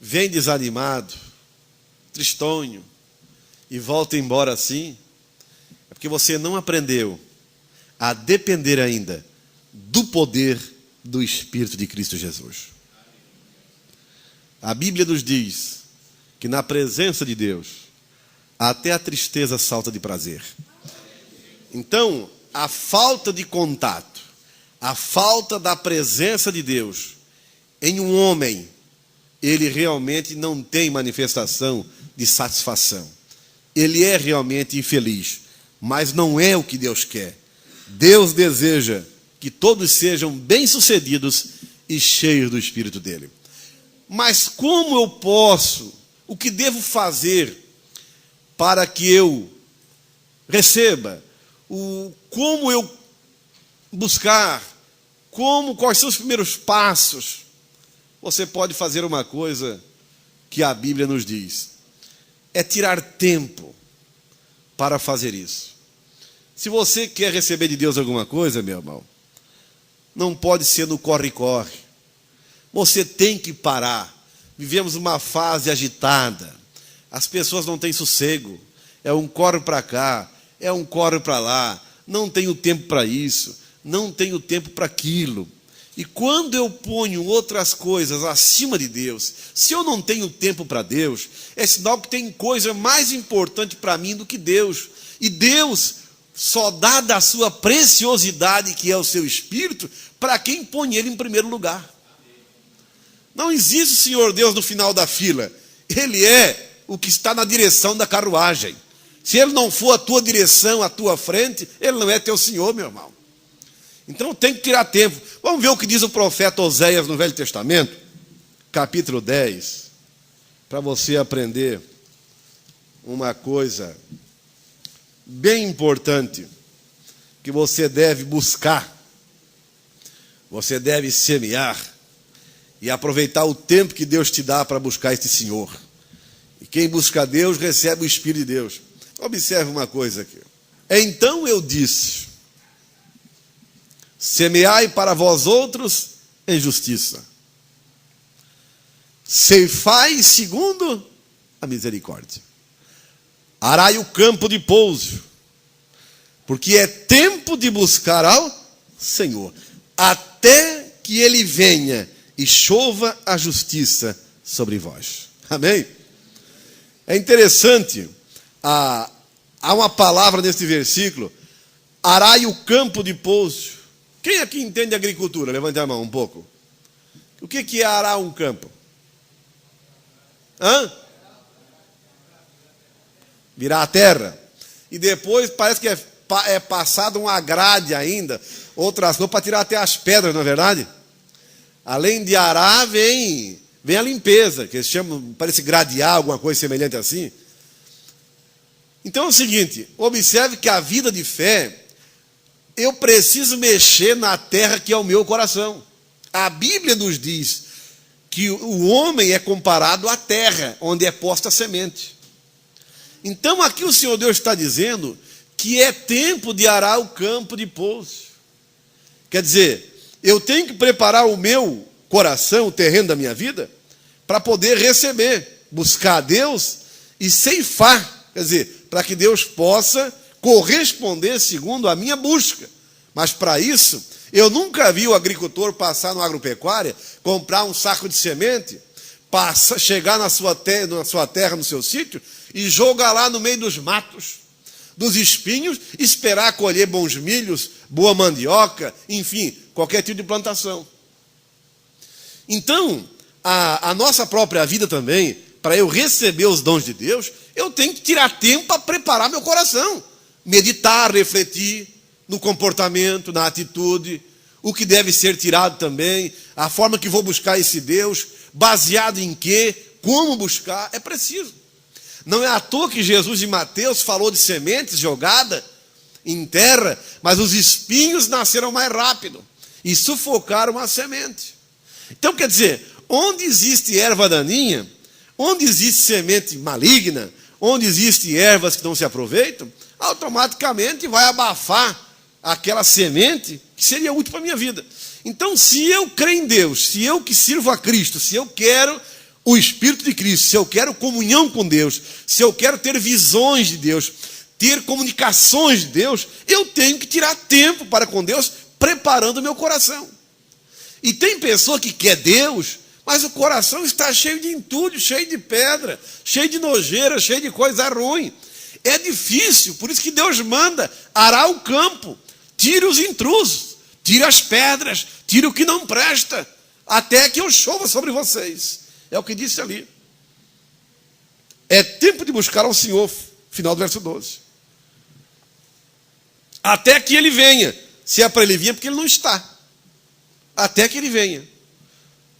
Speaker 2: vem desanimado, tristonho, e volta embora assim? É porque você não aprendeu a depender ainda do poder do Espírito de Cristo Jesus. A Bíblia nos diz que na presença de Deus, até a tristeza salta de prazer. Então, a falta de contato, a falta da presença de Deus em um homem, ele realmente não tem manifestação de satisfação. Ele é realmente infeliz, mas não é o que Deus quer. Deus deseja que todos sejam bem-sucedidos e cheios do Espírito dele. Mas como eu posso, o que devo fazer para que eu receba? Como eu buscar quais são os primeiros passos, você pode fazer uma coisa que a Bíblia nos diz: é tirar tempo para fazer isso. Se você quer receber de Deus alguma coisa, meu irmão, não pode ser no corre-corre. Você tem que parar. Vivemos uma fase agitada. As pessoas não têm sossego. É um corre para cá, é um corre para lá. Não tenho tempo para isso, não tenho tempo para aquilo. E quando eu ponho outras coisas acima de Deus, se eu não tenho tempo para Deus, é sinal que tem coisa mais importante para mim do que Deus. E Deus só dá da sua preciosidade, que é o seu Espírito, para quem põe Ele em primeiro lugar. Não existe o Senhor Deus no final da fila. Ele é o que está na direção da carruagem. Se Ele não for a tua direção, a tua frente, Ele não é teu Senhor, meu irmão. Então tem que tirar tempo. Vamos ver o que diz o profeta Oséias no Velho Testamento, capítulo 10, para você aprender uma coisa bem importante que você deve buscar. Você deve semear e aproveitar o tempo que Deus te dá para buscar este Senhor. E quem busca Deus recebe o Espírito de Deus. Observe uma coisa aqui. Então eu disse: semeai para vós outros em justiça, ceifai segundo a misericórdia, arai o campo de pouso, porque é tempo de buscar ao Senhor, até que Ele venha e chova a justiça sobre vós. Amém? É interessante, há uma palavra neste versículo: arai o campo de pouso. Quem aqui entende agricultura? Levante a mão um pouco. O que é arar um campo? Virar a terra. E depois parece que é passado uma grade ainda, outras coisas, para tirar até as pedras, não é verdade? Além de arar, vem a limpeza, que eles chamam, parece gradear, alguma coisa semelhante assim. Então é o seguinte, observe que a vida de fé, eu preciso mexer na terra que é o meu coração. A Bíblia nos diz que o homem é comparado à terra, onde é posta a semente. Então aqui o Senhor Deus está dizendo que é tempo de arar o campo de pouso. Quer dizer, eu tenho que preparar o meu coração, o terreno da minha vida, para poder receber, buscar a Deus e ceifar. Quer dizer, para que Deus possa corresponder segundo a minha busca. Mas para isso, eu nunca vi o agricultor passar no agropecuária, comprar um saco de semente, chegar na sua terra, no seu sítio, e jogar lá no meio dos matos, dos espinhos, esperar colher bons milhos, boa mandioca, enfim, qualquer tipo de plantação. Então, a nossa própria vida também, para eu receber os dons de Deus, eu tenho que tirar tempo para preparar meu coração. Meditar, refletir no comportamento, na atitude, o que deve ser tirado também, a forma que vou buscar esse Deus, baseado em quê, como buscar, é preciso. Não é à toa que Jesus em Mateus falou de sementes jogadas em terra, mas os espinhos nasceram mais rápido e sufocaram a semente. Então, quer dizer, onde existe erva daninha, onde existe semente maligna, onde existem ervas que não se aproveitam, automaticamente vai abafar aquela semente que seria útil para a minha vida. Então, se eu creio em Deus, se eu que sirvo a Cristo, se eu quero o Espírito de Cristo, se eu quero comunhão com Deus, se eu quero ter visões de Deus, ter comunicações de Deus, eu tenho que tirar tempo para com Deus, preparando o meu coração. E tem pessoa que quer Deus, mas o coração está cheio de entulho, cheio de pedra, cheio de nojeira, cheio de coisa ruim. É difícil, por isso que Deus manda arar o campo, tire os intrusos, tire as pedras, tire o que não presta, até que eu chova sobre vocês. É o que disse ali. É tempo de buscar ao Senhor, final do verso 12. Até que Ele venha. Se é para Ele vir, é porque Ele não está. Até que Ele venha.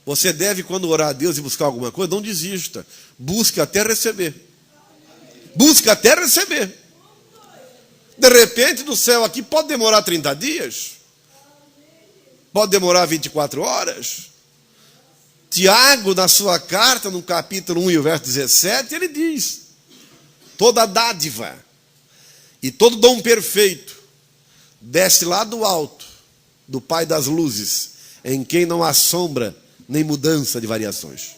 Speaker 2: Você deve, quando orar a Deus e buscar alguma coisa, não desista. Busque até receber. Busque até receber. De repente, do céu aqui, pode demorar 30 dias. pode demorar 24 horas. Tiago, na sua carta, no capítulo 1 e o verso 17, ele diz: toda dádiva e todo dom perfeito desce lá do alto, do Pai das luzes, em quem não há sombra nem mudança de variações.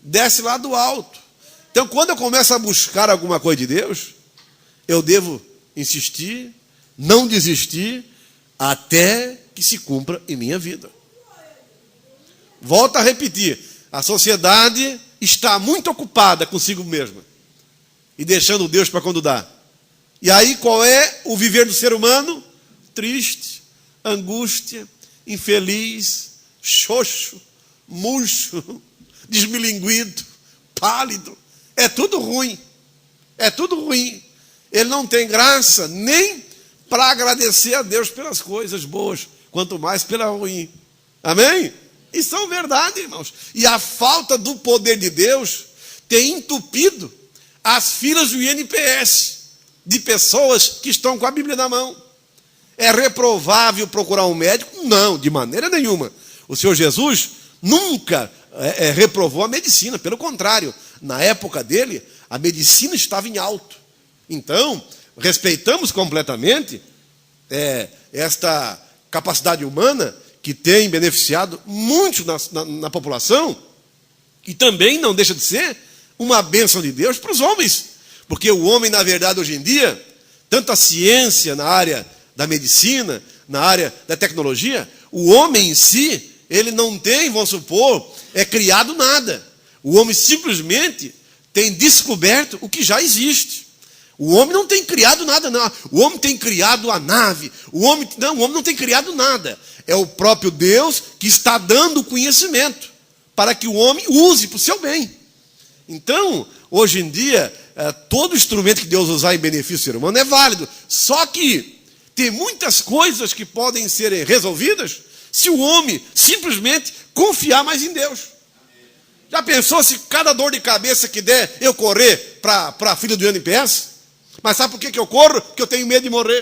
Speaker 2: Desce lá do alto. Então, quando eu começo a buscar alguma coisa de Deus, eu devo insistir, não desistir, até que se cumpra em minha vida. Volto a repetir, a sociedade está muito ocupada consigo mesma e deixando Deus para quando dá. E aí qual é o viver do ser humano? Triste, angústia, infeliz, xoxo, murcho, desmilinguido, pálido. É tudo ruim. É tudo ruim. Ele não tem graça nem para agradecer a Deus pelas coisas boas, quanto mais pela ruim. Amém? E são verdade, irmãos. E a falta do poder de Deus tem entupido as filas do INPS de pessoas que estão com a Bíblia na mão. É reprovável procurar um médico? Não, de maneira nenhuma. O Senhor Jesus nunca reprovou a medicina, pelo contrário, na época dele, a medicina estava em alto. Então, respeitamos completamente esta capacidade humana que tem beneficiado muito na população, e também não deixa de ser uma bênção de Deus para os homens, porque o homem, na verdade, hoje em dia, tanto a ciência na área da medicina, na área da tecnologia, o homem em si, ele não tem, vamos supor, criado nada. O homem simplesmente tem descoberto o que já existe. O homem não tem criado nada, não. O homem tem criado a nave. O homem não tem criado nada. É o próprio Deus que está dando o conhecimento para que o homem use para o seu bem. Então, hoje em dia, todo instrumento que Deus usar em benefício do ser humano é válido. Só que tem muitas coisas que podem ser resolvidas se o homem simplesmente confiar mais em Deus. Já pensou se cada dor de cabeça que der eu correr para a fila do INPS? Mas sabe por que eu corro? Porque eu tenho medo de morrer.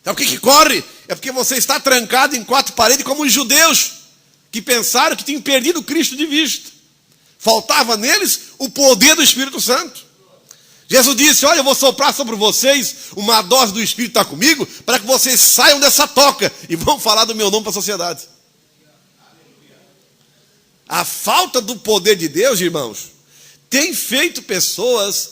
Speaker 2: Sabe por que corre? É porque você está trancado em quatro paredes como os judeus, que pensaram que tinham perdido Cristo de vista. Faltava neles o poder do Espírito Santo. Jesus disse: olha, eu vou soprar sobre vocês uma dose do Espírito está comigo, para que vocês saiam dessa toca e vão falar do meu nome para a sociedade. A falta do poder de Deus, irmãos, tem feito pessoas,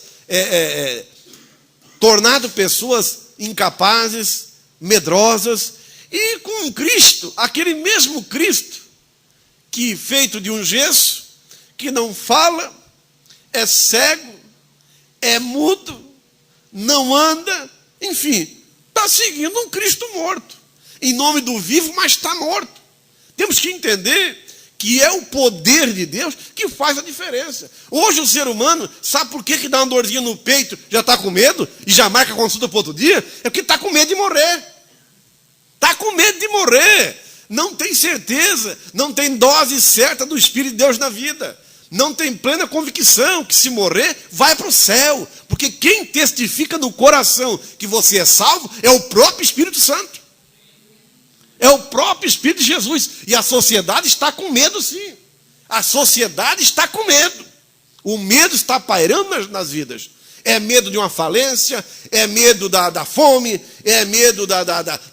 Speaker 2: tornado pessoas incapazes, medrosas, e com Cristo, aquele mesmo Cristo, que feito de um gesso, que não fala, é cego, é mudo, não anda, enfim, está seguindo um Cristo morto, em nome do vivo, mas está morto. Temos que entender que é o poder de Deus que faz a diferença. Hoje o ser humano, sabe por que dá uma dorzinha no peito, já está com medo, e já marca a consulta para outro dia? É porque está com medo de morrer. Está com medo de morrer. Não tem certeza, não tem dose certa do Espírito de Deus na vida. Não tem plena convicção que se morrer, vai para o céu. Porque quem testifica no coração que você é salvo é o próprio Espírito Santo. É o próprio Espírito de Jesus. E a sociedade está com medo, sim. A sociedade está com medo. O medo está pairando nas vidas. É medo de uma falência, é medo da fome, é medo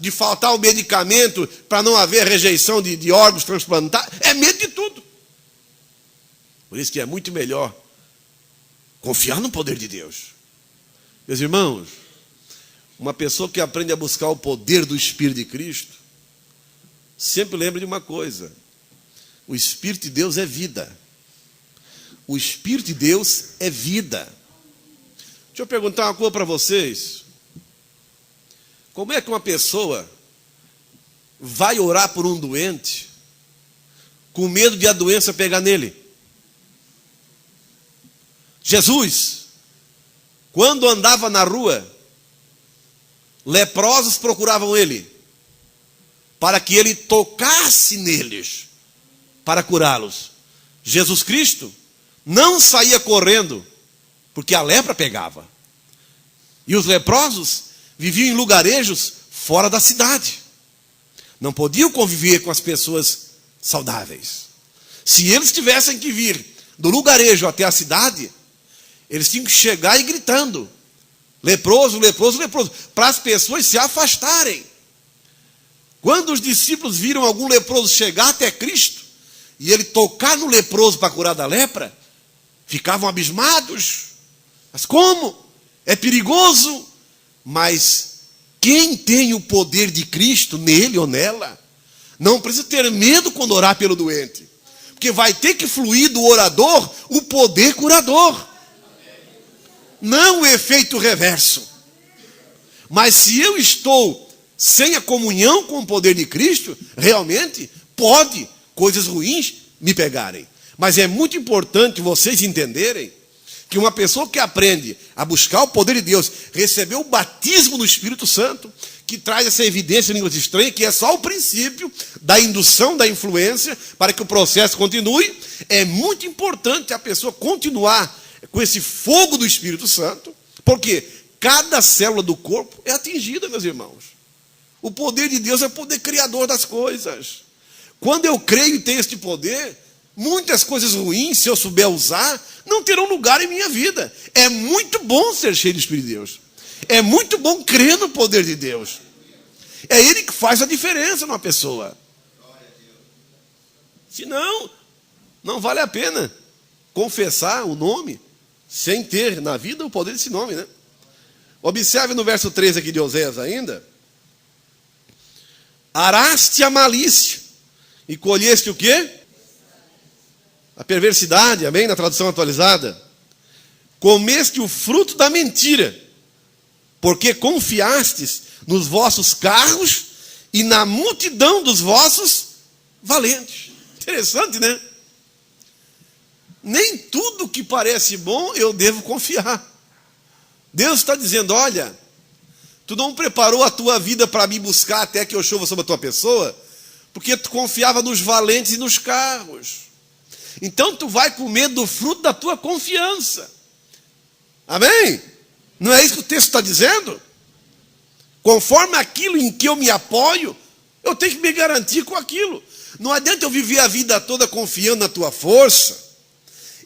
Speaker 2: de faltar o medicamento para não haver rejeição de órgãos transplantados. É medo de tudo. Por isso que é muito melhor confiar no poder de Deus. Meus irmãos, uma pessoa que aprende a buscar o poder do Espírito de Cristo, sempre lembra de uma coisa: o Espírito de Deus é vida. O Espírito de Deus é vida. Deixa eu perguntar uma coisa para vocês. Como é que uma pessoa vai orar por um doente com medo de a doença pegar nele? Jesus, quando andava na rua, leprosos procuravam ele, para que ele tocasse neles, para curá-los. Jesus Cristo não saía correndo, porque a lepra pegava. E os leprosos viviam em lugarejos fora da cidade. Não podiam conviver com as pessoas saudáveis. Se eles tivessem que vir do lugarejo até a cidade, eles tinham que chegar e gritando: leproso, leproso, leproso, para as pessoas se afastarem. Quando os discípulos viram algum leproso chegar até Cristo, e ele tocar no leproso para curar da lepra, ficavam abismados. Mas como? É perigoso. Mas quem tem o poder de Cristo nele ou nela, não precisa ter medo quando orar pelo doente, porque vai ter que fluir do orador o poder curador, não o efeito reverso. Mas se eu estou sem a comunhão com o poder de Cristo, realmente pode coisas ruins me pegarem. Mas é muito importante vocês entenderem que uma pessoa que aprende a buscar o poder de Deus, recebeu o batismo do Espírito Santo, que traz essa evidência em línguas estranhas, que é só o princípio da indução, da influência, para que o processo continue. É muito importante a pessoa continuar com esse fogo do Espírito Santo, porque cada célula do corpo é atingida, meus irmãos. O poder de Deus é o poder criador das coisas. Quando eu creio e tenho este poder, muitas coisas ruins, se eu souber usar, não terão lugar em minha vida. É muito bom ser cheio do Espírito de Deus. É muito bom crer no poder de Deus. É Ele que faz a diferença numa pessoa. Senão, não vale a pena confessar o nome sem ter na vida o poder desse nome, né? Observe no verso 13 aqui de Oséias ainda. Araste a malícia e colheste o quê? A perversidade, amém? Na tradução atualizada. Comeste o fruto da mentira, porque confiastes nos vossos carros e na multidão dos vossos valentes. Interessante, né? Nem tudo que parece bom eu devo confiar. Deus está dizendo: olha, tu não preparou a tua vida para me buscar até que eu chova sobre a tua pessoa, porque tu confiava nos valentes e nos carros. Então tu vai comer do fruto da tua confiança. Amém? Não é isso que o texto está dizendo? Conforme aquilo em que eu me apoio, eu tenho que me garantir com aquilo. Não adianta eu viver a vida toda confiando na tua força,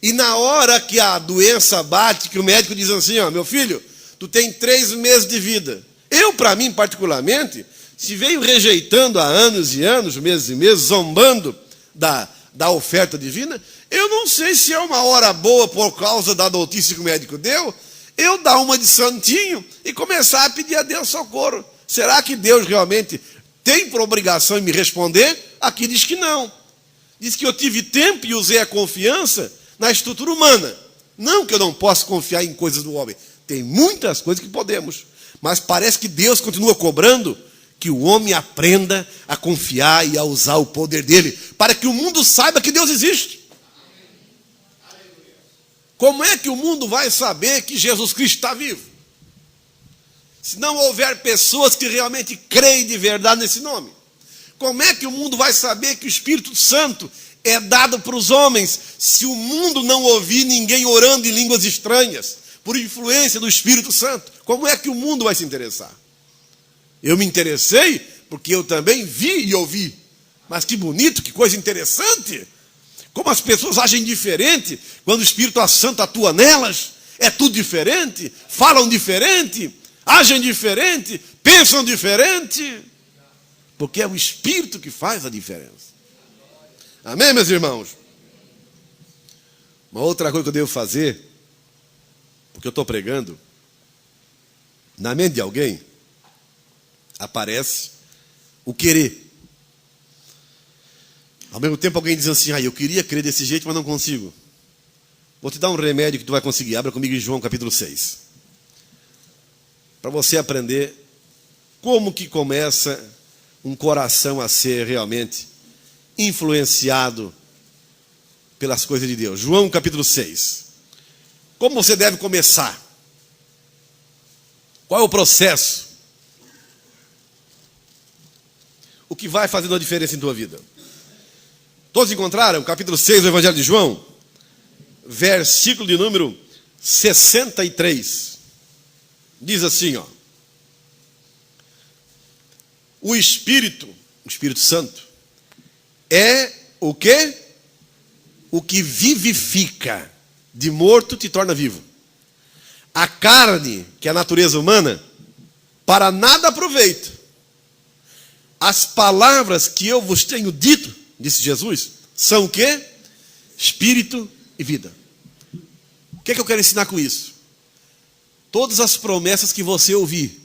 Speaker 2: e na hora que a doença bate, que o médico diz assim: ó, meu filho, tu tem 3 meses de vida. Eu, para mim particularmente, se veio rejeitando há anos e anos, meses e meses, zombando da oferta divina, eu não sei se é uma hora boa por causa da notícia que o médico deu, eu dar uma de santinho e começar a pedir a Deus socorro. Será que Deus realmente tem por obrigação em me responder? Aqui diz que não. Diz que eu tive tempo e usei a confiança na estrutura humana. Não que eu não possa confiar em coisas do homem. Tem muitas coisas que podemos. Mas parece que Deus continua cobrando que o homem aprenda a confiar e a usar o poder dele, para que o mundo saiba que Deus existe. Como é que o mundo vai saber que Jesus Cristo está vivo? Se não houver pessoas que realmente creem de verdade nesse nome. Como é que o mundo vai saber que o Espírito Santo é dado para os homens, se o mundo não ouvir ninguém orando em línguas estranhas, por influência do Espírito Santo? Como é que o mundo vai se interessar? Eu me interessei porque eu também vi e ouvi. Mas que bonito, que coisa interessante. Como as pessoas agem diferente quando o Espírito Santo atua nelas. É tudo diferente, falam diferente, agem diferente, pensam diferente. Porque é o Espírito que faz a diferença. Amém, meus irmãos? Uma outra coisa que eu devo fazer, porque eu estou pregando, na mente de alguém aparece o querer. Ao mesmo tempo alguém diz assim: eu queria crer desse jeito, mas não consigo. Vou te dar um remédio que tu vai conseguir. Abra comigo em João capítulo 6. Para você aprender como que começa um coração a ser realmente influenciado pelas coisas de Deus. João capítulo 6. Como você deve começar? Qual é o processo? O que vai fazendo a diferença em tua vida? Todos encontraram? Capítulo 6 do Evangelho de João, versículo de número 63. Diz assim, ó: o Espírito o Espírito Santo, é o quê? O que vivifica. De morto te torna vivo. A carne, que é a natureza humana, para nada aproveita. As palavras que eu vos tenho dito, disse Jesus, são o quê? Espírito e vida. O que é que eu quero ensinar com isso? Todas as promessas que você ouvir,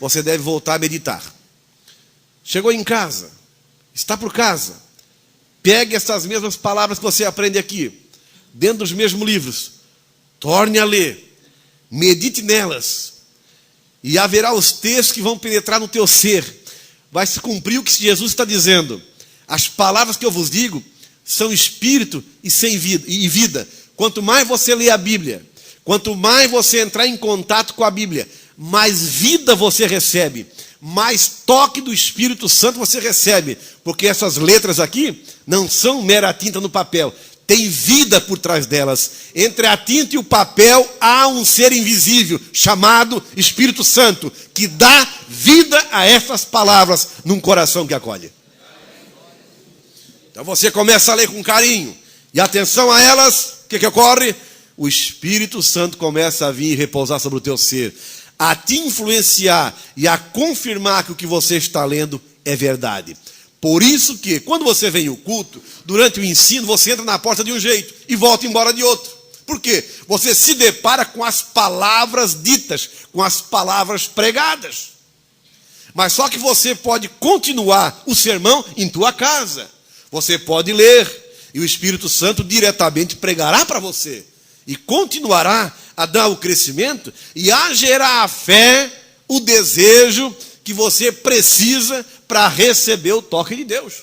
Speaker 2: você deve voltar a meditar. Chegou em casa, está por casa, pegue essas mesmas palavras que você aprende aqui, dentro dos mesmos livros, torne a ler, medite nelas, e haverá os textos que vão penetrar no teu ser. Vai se cumprir o que Jesus está dizendo. As palavras que eu vos digo são espírito e vida. Quanto mais você lê a Bíblia, quanto mais você entrar em contato com a Bíblia, mais vida você recebe, mais toque do Espírito Santo você recebe, porque essas letras aqui não são mera tinta no papel, tem vida por trás delas. Entre a tinta e o papel há um ser invisível chamado Espírito Santo, que dá vida a essas palavras num coração que acolhe. Então você começa a ler com carinho e atenção a elas. O que ocorre? O Espírito Santo começa a vir e repousar sobre o teu ser, a te influenciar e a confirmar que o que você está lendo é verdade. Por isso que, quando você vem ao culto, durante o ensino, você entra na porta de um jeito e volta embora de outro. Por quê? Você se depara com as palavras ditas, com as palavras pregadas. Mas só que você pode continuar o sermão em tua casa. Você pode ler, e o Espírito Santo diretamente pregará para você. E continuará a dar o crescimento e a gerar a fé, o desejo que você precisa para receber o toque de Deus.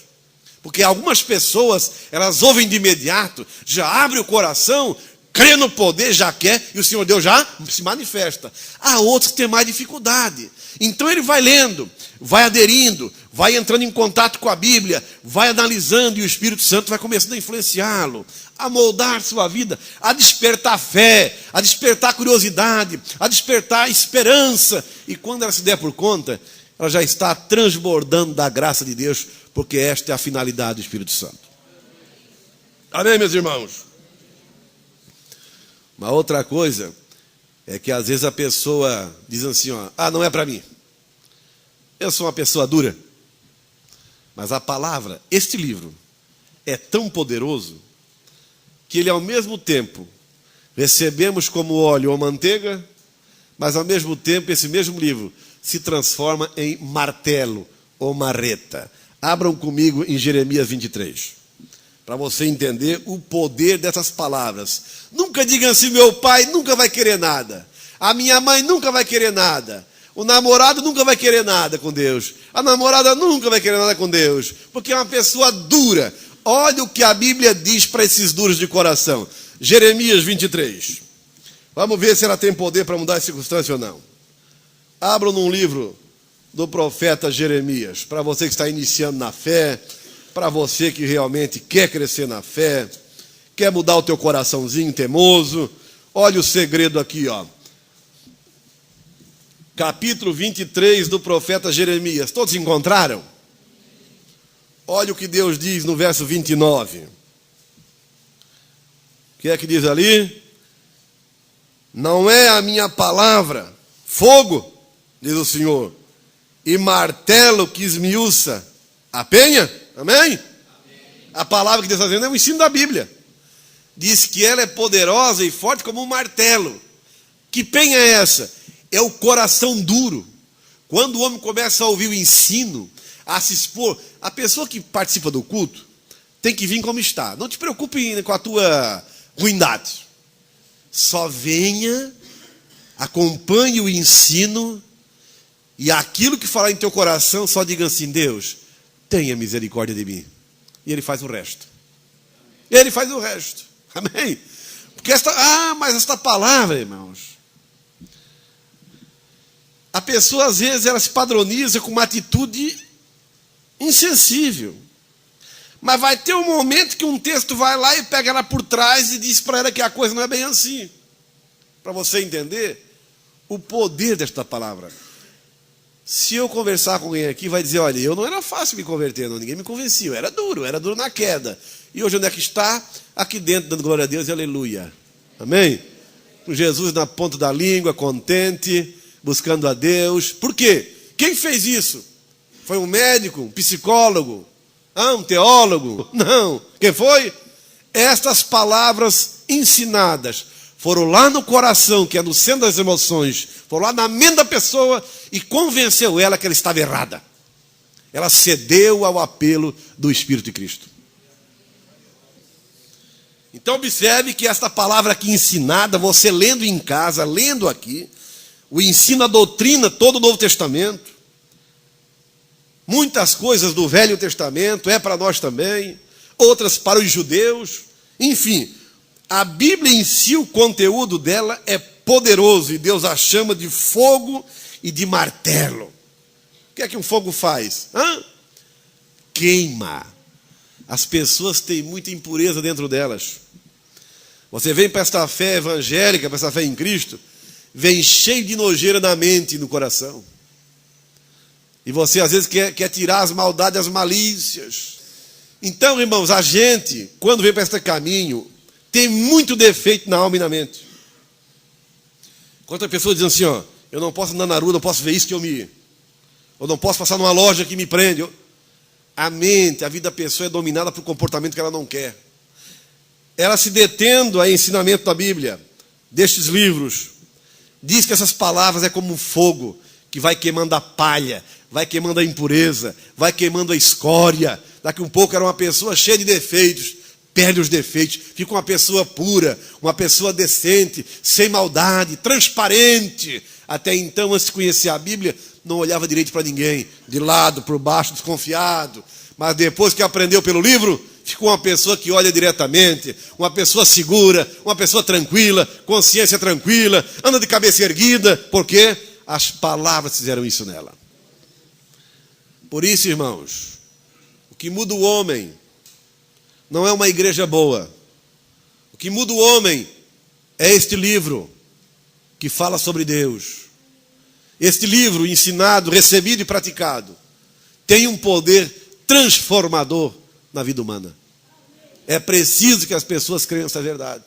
Speaker 2: Porque algumas pessoas, elas ouvem de imediato, já abre o coração, crê no poder, já quer, e o Senhor Deus já se manifesta. Há outros que têm mais dificuldade. Então ele vai lendo, vai aderindo, vai entrando em contato com a Bíblia, vai analisando, e o Espírito Santo vai começando a influenciá-lo, a moldar sua vida, a despertar fé, a despertar curiosidade, a despertar esperança. E quando ela se der por conta, ela já está transbordando da graça de Deus, porque esta é a finalidade do Espírito Santo. Amém, meus irmãos? Uma outra coisa é que às vezes a pessoa diz assim, não é para mim. Eu sou uma pessoa dura. Mas a palavra, este livro, é tão poderoso que ele ao mesmo tempo recebemos como óleo ou manteiga, mas ao mesmo tempo esse mesmo livro se transforma em martelo ou marreta. Abram comigo em Jeremias 23, para você entender o poder dessas palavras. Nunca digam assim, meu pai nunca vai querer nada, a minha mãe nunca vai querer nada, o namorado nunca vai querer nada com Deus, a namorada nunca vai querer nada com Deus, porque é uma pessoa dura. Olha o que a Bíblia diz para esses duros de coração. Jeremias 23. Vamos ver se ela tem poder para mudar a circunstância ou não. Abram num livro do profeta Jeremias, para você que está iniciando na fé, para você que realmente quer crescer na fé, quer mudar o teu coraçãozinho teimoso. Olha o segredo aqui, Capítulo 23 do profeta Jeremias. Todos encontraram? Olha o que Deus diz no verso 29. O que é que diz ali? Não é a minha palavra fogo, diz o Senhor, e martelo que esmiuça a penha? Amém? Amém. A palavra que Deus está dizendo é o ensino da Bíblia. Diz que ela é poderosa e forte como um martelo. Que penha é essa? É o coração duro. Quando o homem começa a ouvir o ensino, a se expor, a pessoa que participa do culto tem que vir como está. Não te preocupe com a tua ruindade. Só venha, acompanhe o ensino, e aquilo que falar em teu coração, só diga assim: Deus, tenha misericórdia de mim. E Ele faz o resto. Ele faz o resto. Amém? Porque mas esta palavra, irmãos, a pessoa às vezes ela se padroniza com uma atitude insensível. Mas vai ter um momento que um texto vai lá e pega ela por trás e diz para ela que a coisa não é bem assim. Para você entender o poder desta palavra. Se eu conversar com alguém aqui, vai dizer, olha, eu não era fácil me converter, não, ninguém me convencia, eu era duro na queda. E hoje onde é que está? Aqui dentro, dando glória a Deus e aleluia. Amém? Com Jesus na ponta da língua, contente, buscando a Deus. Por quê? Quem fez isso? Foi um médico, um psicólogo? Um teólogo? Não. Quem foi? Estas palavras ensinadas foram lá no coração, que é no centro das emoções, foram lá na mente da pessoa e convenceu ela que ela estava errada. Ela cedeu ao apelo do Espírito de Cristo. Então observe que esta palavra aqui ensinada, você lendo em casa, lendo aqui, o ensino, a doutrina, todo o Novo Testamento, muitas coisas do Velho Testamento, é para nós também, outras para os judeus, enfim, a Bíblia em si, o conteúdo dela é poderoso e Deus a chama de fogo e de martelo. O que é que um fogo faz? Queima. As pessoas têm muita impureza dentro delas. Você vem para esta fé evangélica, para esta fé em Cristo, vem cheio de nojeira na mente e no coração. E você às vezes quer tirar as maldades, as malícias. Então, irmãos, a gente, quando vem para este caminho, tem muito defeito na alma e na mente. Quantas pessoas dizem assim, eu não posso andar na rua, não posso ver isso que eu não posso passar numa loja que me prende. A mente, a vida da pessoa é dominada por comportamento que ela não quer. Ela se detendo a ensinamento da Bíblia, destes livros, diz que essas palavras é como um fogo que vai queimando a palha, vai queimando a impureza, vai queimando a escória. Daqui um pouco era uma pessoa cheia de defeitos, perde os defeitos, fica uma pessoa pura, uma pessoa decente, sem maldade, transparente. Até então, antes de conhecer a Bíblia, não olhava direito para ninguém, de lado, por baixo, desconfiado. Mas depois que aprendeu pelo livro, ficou uma pessoa que olha diretamente, uma pessoa segura, uma pessoa tranquila, consciência tranquila, anda de cabeça erguida, porque as palavras fizeram isso nela. Por isso, irmãos, o que muda o homem não é uma igreja boa. O que muda o homem é este livro que fala sobre Deus. Este livro ensinado, recebido e praticado tem um poder transformador na vida humana. É preciso que as pessoas creiam essa verdade.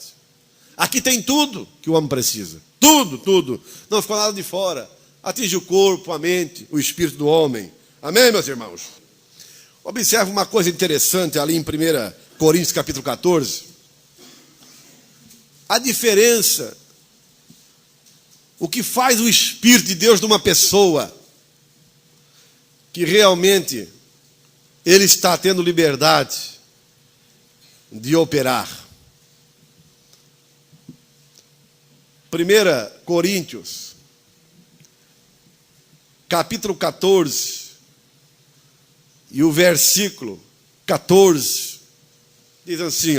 Speaker 2: Aqui tem tudo que o homem precisa. Tudo. Não ficou nada de fora. Atinge o corpo, a mente, o espírito do homem. Amém, meus irmãos? Observe uma coisa interessante ali em 1 Coríntios capítulo 14. A diferença, o que faz o Espírito de Deus numa pessoa que realmente ele está tendo liberdade de operar. 1 Coríntios, capítulo 14, e o versículo 14, diz assim,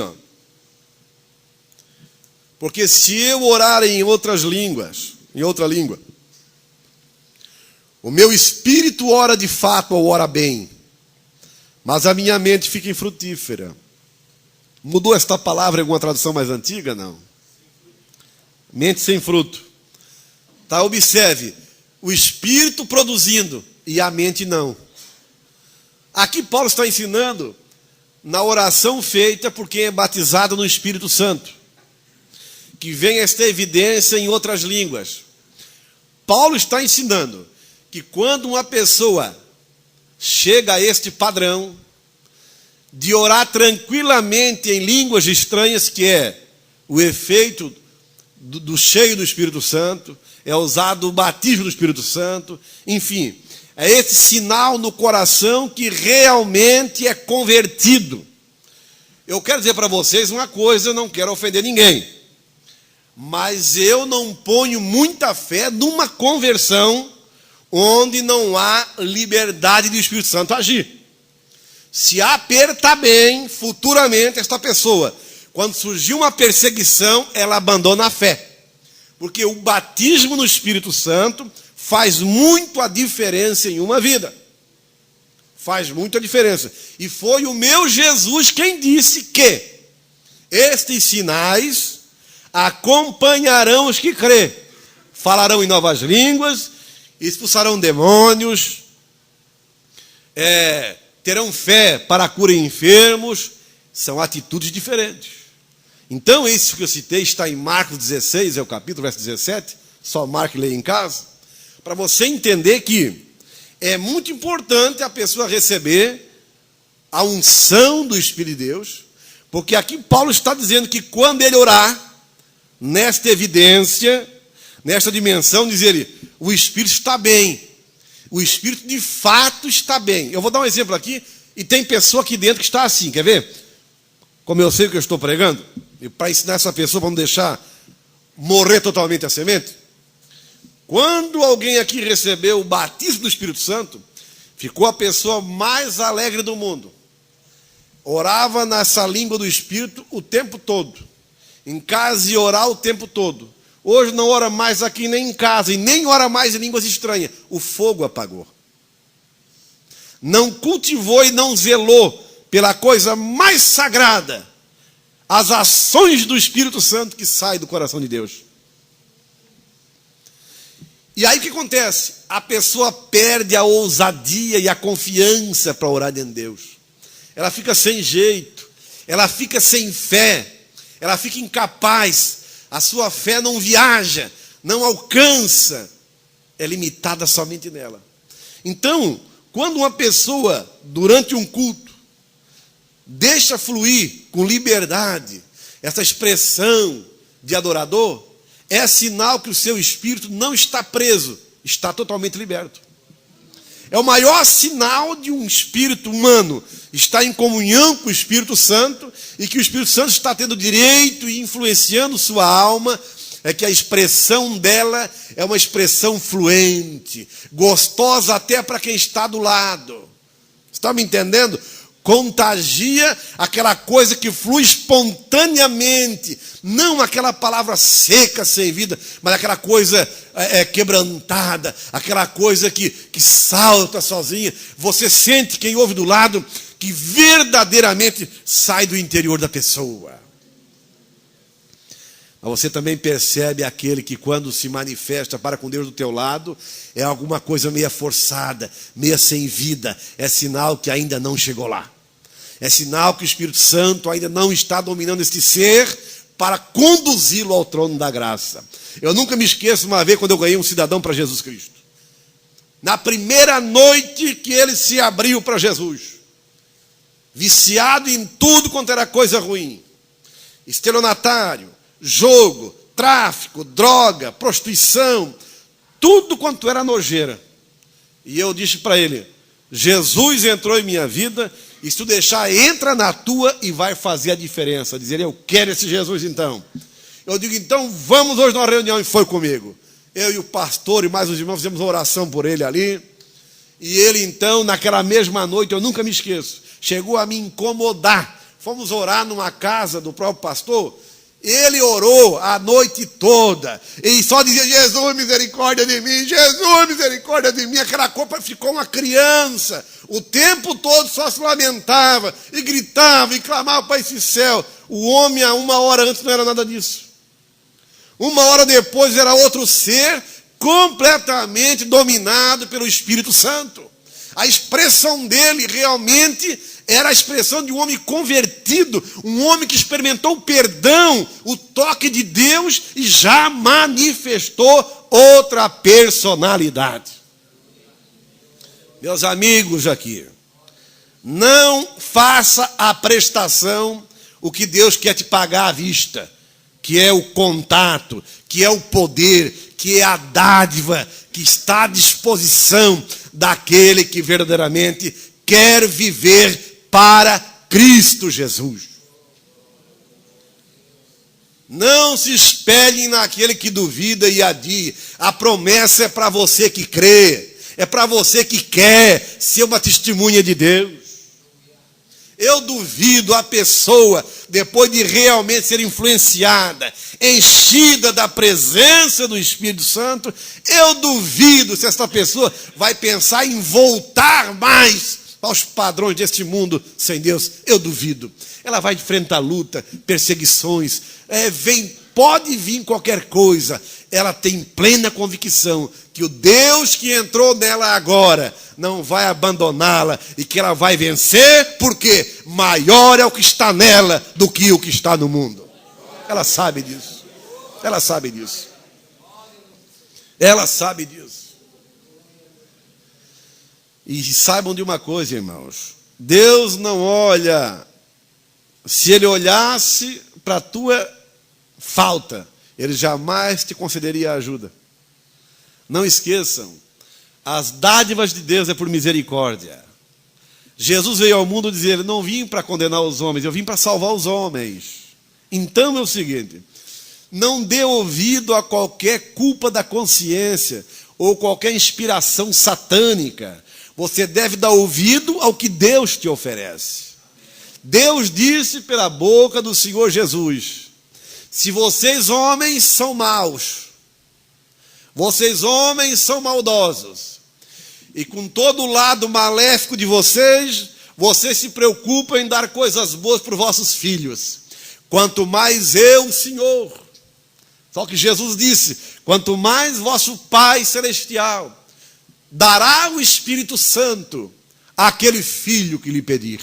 Speaker 2: porque se eu orar em outras línguas, em outra língua, o meu espírito ora de fato ou ora bem, mas a minha mente fica infrutífera. Mudou esta palavra em alguma tradução mais antiga? Não. Mente sem fruto. Tá, observe, o espírito produzindo e a mente não. Aqui Paulo está ensinando na oração feita por quem é batizado no Espírito Santo, que vem esta evidência em outras línguas. Paulo está ensinando que quando uma pessoa chega a este padrão de orar tranquilamente em línguas estranhas, que é o efeito do cheio do Espírito Santo, é usado o batismo do Espírito Santo, enfim, é esse sinal no coração que realmente é convertido. Eu quero dizer para vocês uma coisa, eu não quero ofender ninguém, mas eu não ponho muita fé numa conversão onde não há liberdade do Espírito Santo agir. Se apertar bem, futuramente, esta pessoa, quando surgir uma perseguição, ela abandona a fé. Porque o batismo no Espírito Santo faz muito a diferença em uma vida. Faz muita diferença. E foi o meu Jesus quem disse que estes sinais acompanharão os que crê. Falarão em novas línguas, expulsarão demônios, terão fé para a cura de enfermos. São atitudes diferentes. Então, isso que eu citei está em Marcos 16, é o capítulo, verso 17. Só marque e leia em casa. Para você entender que é muito importante a pessoa receber a unção do Espírito de Deus. Porque aqui Paulo está dizendo que quando ele orar, nesta evidência, nesta dimensão, diz ele, o Espírito está bem. O Espírito de fato está bem. Eu vou dar um exemplo aqui, e tem pessoa aqui dentro que está assim, quer ver? Como eu sei o que eu estou pregando, e para ensinar essa pessoa, para não deixar morrer totalmente a semente, quando alguém aqui recebeu o batismo do Espírito Santo, ficou a pessoa mais alegre do mundo. Orava nessa língua do Espírito o tempo todo. Em casa e orar o tempo todo. Hoje não ora mais aqui nem em casa, e nem ora mais em línguas estranhas. O fogo apagou. Não cultivou e não zelou pela coisa mais sagrada, as ações do Espírito Santo que saem do coração de Deus. E aí o que acontece? A pessoa perde a ousadia e a confiança para orar diante de Deus. Ela fica sem jeito, ela fica sem fé, ela fica incapaz, a sua fé não viaja, não alcança, é limitada somente nela. Então, quando uma pessoa, durante um culto, deixa fluir com liberdade essa expressão de adorador, é sinal que o seu espírito não está preso, está totalmente liberto. É o maior sinal de um espírito humano estar em comunhão com o Espírito Santo e que o Espírito Santo está tendo direito e influenciando sua alma, é que a expressão dela é uma expressão fluente, gostosa até para quem está do lado. Está me entendendo? Contagia aquela coisa que flui espontaneamente, não aquela palavra seca, sem vida, mas aquela coisa quebrantada, aquela coisa que salta sozinha. Você sente quem ouve do lado, que verdadeiramente sai do interior da pessoa. Mas você também percebe aquele que quando se manifesta para com Deus do teu lado, é alguma coisa meia forçada, meia sem vida, é sinal que ainda não chegou lá. É sinal que o Espírito Santo ainda não está dominando este ser para conduzi-lo ao trono da graça. Eu nunca me esqueço uma vez quando eu ganhei um cidadão para Jesus Cristo. Na primeira noite que ele se abriu para Jesus, viciado em tudo quanto era coisa ruim, estelionatário, jogo, tráfico, droga, prostituição, tudo quanto era nojeira. E eu disse para ele, Jesus entrou em minha vida, e se tu deixar, entra na tua e vai fazer a diferença. Dizer, eu quero esse Jesus então. Eu digo, então vamos hoje numa reunião, e foi comigo. Eu e o pastor e mais os irmãos fizemos uma oração por ele ali. E ele então, naquela mesma noite, eu nunca me esqueço, chegou a me incomodar. Fomos orar numa casa do próprio pastor. Ele orou a noite toda e só dizia, Jesus, misericórdia de mim, Jesus, misericórdia de mim. Aquela coisa ficou uma criança, o tempo todo só se lamentava e gritava e clamava para esse céu. O homem, há uma hora antes, não era nada disso. Uma hora depois era outro ser completamente dominado pelo Espírito Santo. A expressão dele realmente era a expressão de um homem convertido, um homem que experimentou o perdão, o toque de Deus e já manifestou outra personalidade. Meus amigos aqui, não faça a prestação o que Deus quer te pagar à vista, que é o contato, que é o poder, que é a dádiva que está à disposição daquele que verdadeiramente quer viver para Cristo Jesus. Não se espelhem naquele que duvida e adia. A promessa é para você que crê, é para você que quer ser uma testemunha de Deus. Eu duvido a pessoa, depois de realmente ser influenciada, enchida da presença do Espírito Santo, eu duvido se essa pessoa vai pensar em voltar mais aos padrões deste mundo sem Deus. Eu duvido. Ela vai enfrentar luta, perseguições, vem pode vir qualquer coisa, ela tem plena convicção que o Deus que entrou nela agora não vai abandoná-la e que ela vai vencer, porque maior é o que está nela do que o que está no mundo. Ela sabe disso. Ela sabe disso. Ela sabe disso. E saibam de uma coisa, irmãos. Deus não olha. Se Ele olhasse para a tua falta, Ele jamais te concederia ajuda. Não esqueçam, as dádivas de Deus é por misericórdia. Jesus veio ao mundo dizer: não vim para condenar os homens, eu vim para salvar os homens. Então é o seguinte: não dê ouvido a qualquer culpa da consciência ou qualquer inspiração satânica. Você deve dar ouvido ao que Deus te oferece. Deus disse pela boca do Senhor Jesus: se vocês homens são maus, vocês homens são maldosos, e com todo o lado maléfico de vocês, vocês se preocupam em dar coisas boas para os vossos filhos, quanto mais eu, Senhor. Só que Jesus disse: quanto mais vosso Pai Celestial dará o Espírito Santo àquele filho que lhe pedir.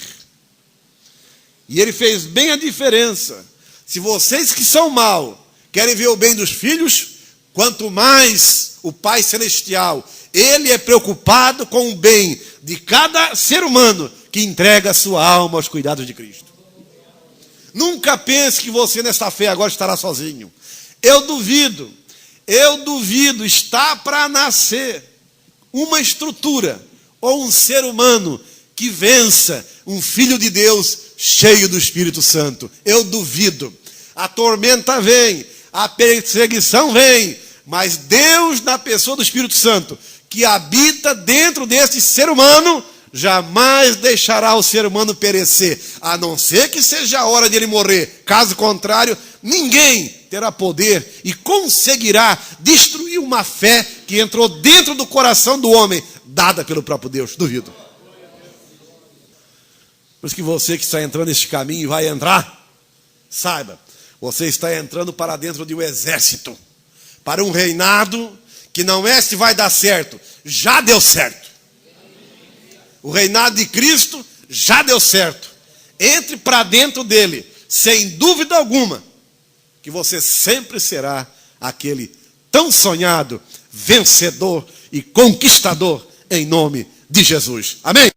Speaker 2: E Ele fez bem a diferença. Se vocês que são maus querem ver o bem dos filhos, quanto mais o Pai Celestial, Ele é preocupado com o bem de cada ser humano que entrega a sua alma aos cuidados de Cristo. Nunca pense que você nesta fé agora estará sozinho. Eu duvido, está para nascer uma estrutura ou um ser humano que vença um filho de Deus cheio do Espírito Santo. Eu duvido. A tormenta vem, a perseguição vem, mas Deus, na pessoa do Espírito Santo, que habita dentro deste ser humano, jamais deixará o ser humano perecer, a não ser que seja a hora de ele morrer. Caso contrário, ninguém terá poder e conseguirá destruir uma fé que entrou dentro do coração do homem, dada pelo próprio Deus. Duvido. Por isso que você que está entrando neste caminho e vai entrar, saiba, você está entrando para dentro de um exército, para um reinado que não é se vai dar certo, já deu certo. O reinado de Cristo já deu certo. Entre para dentro dele, sem dúvida alguma, que você sempre será aquele tão sonhado, vencedor e conquistador em nome de Jesus. Amém?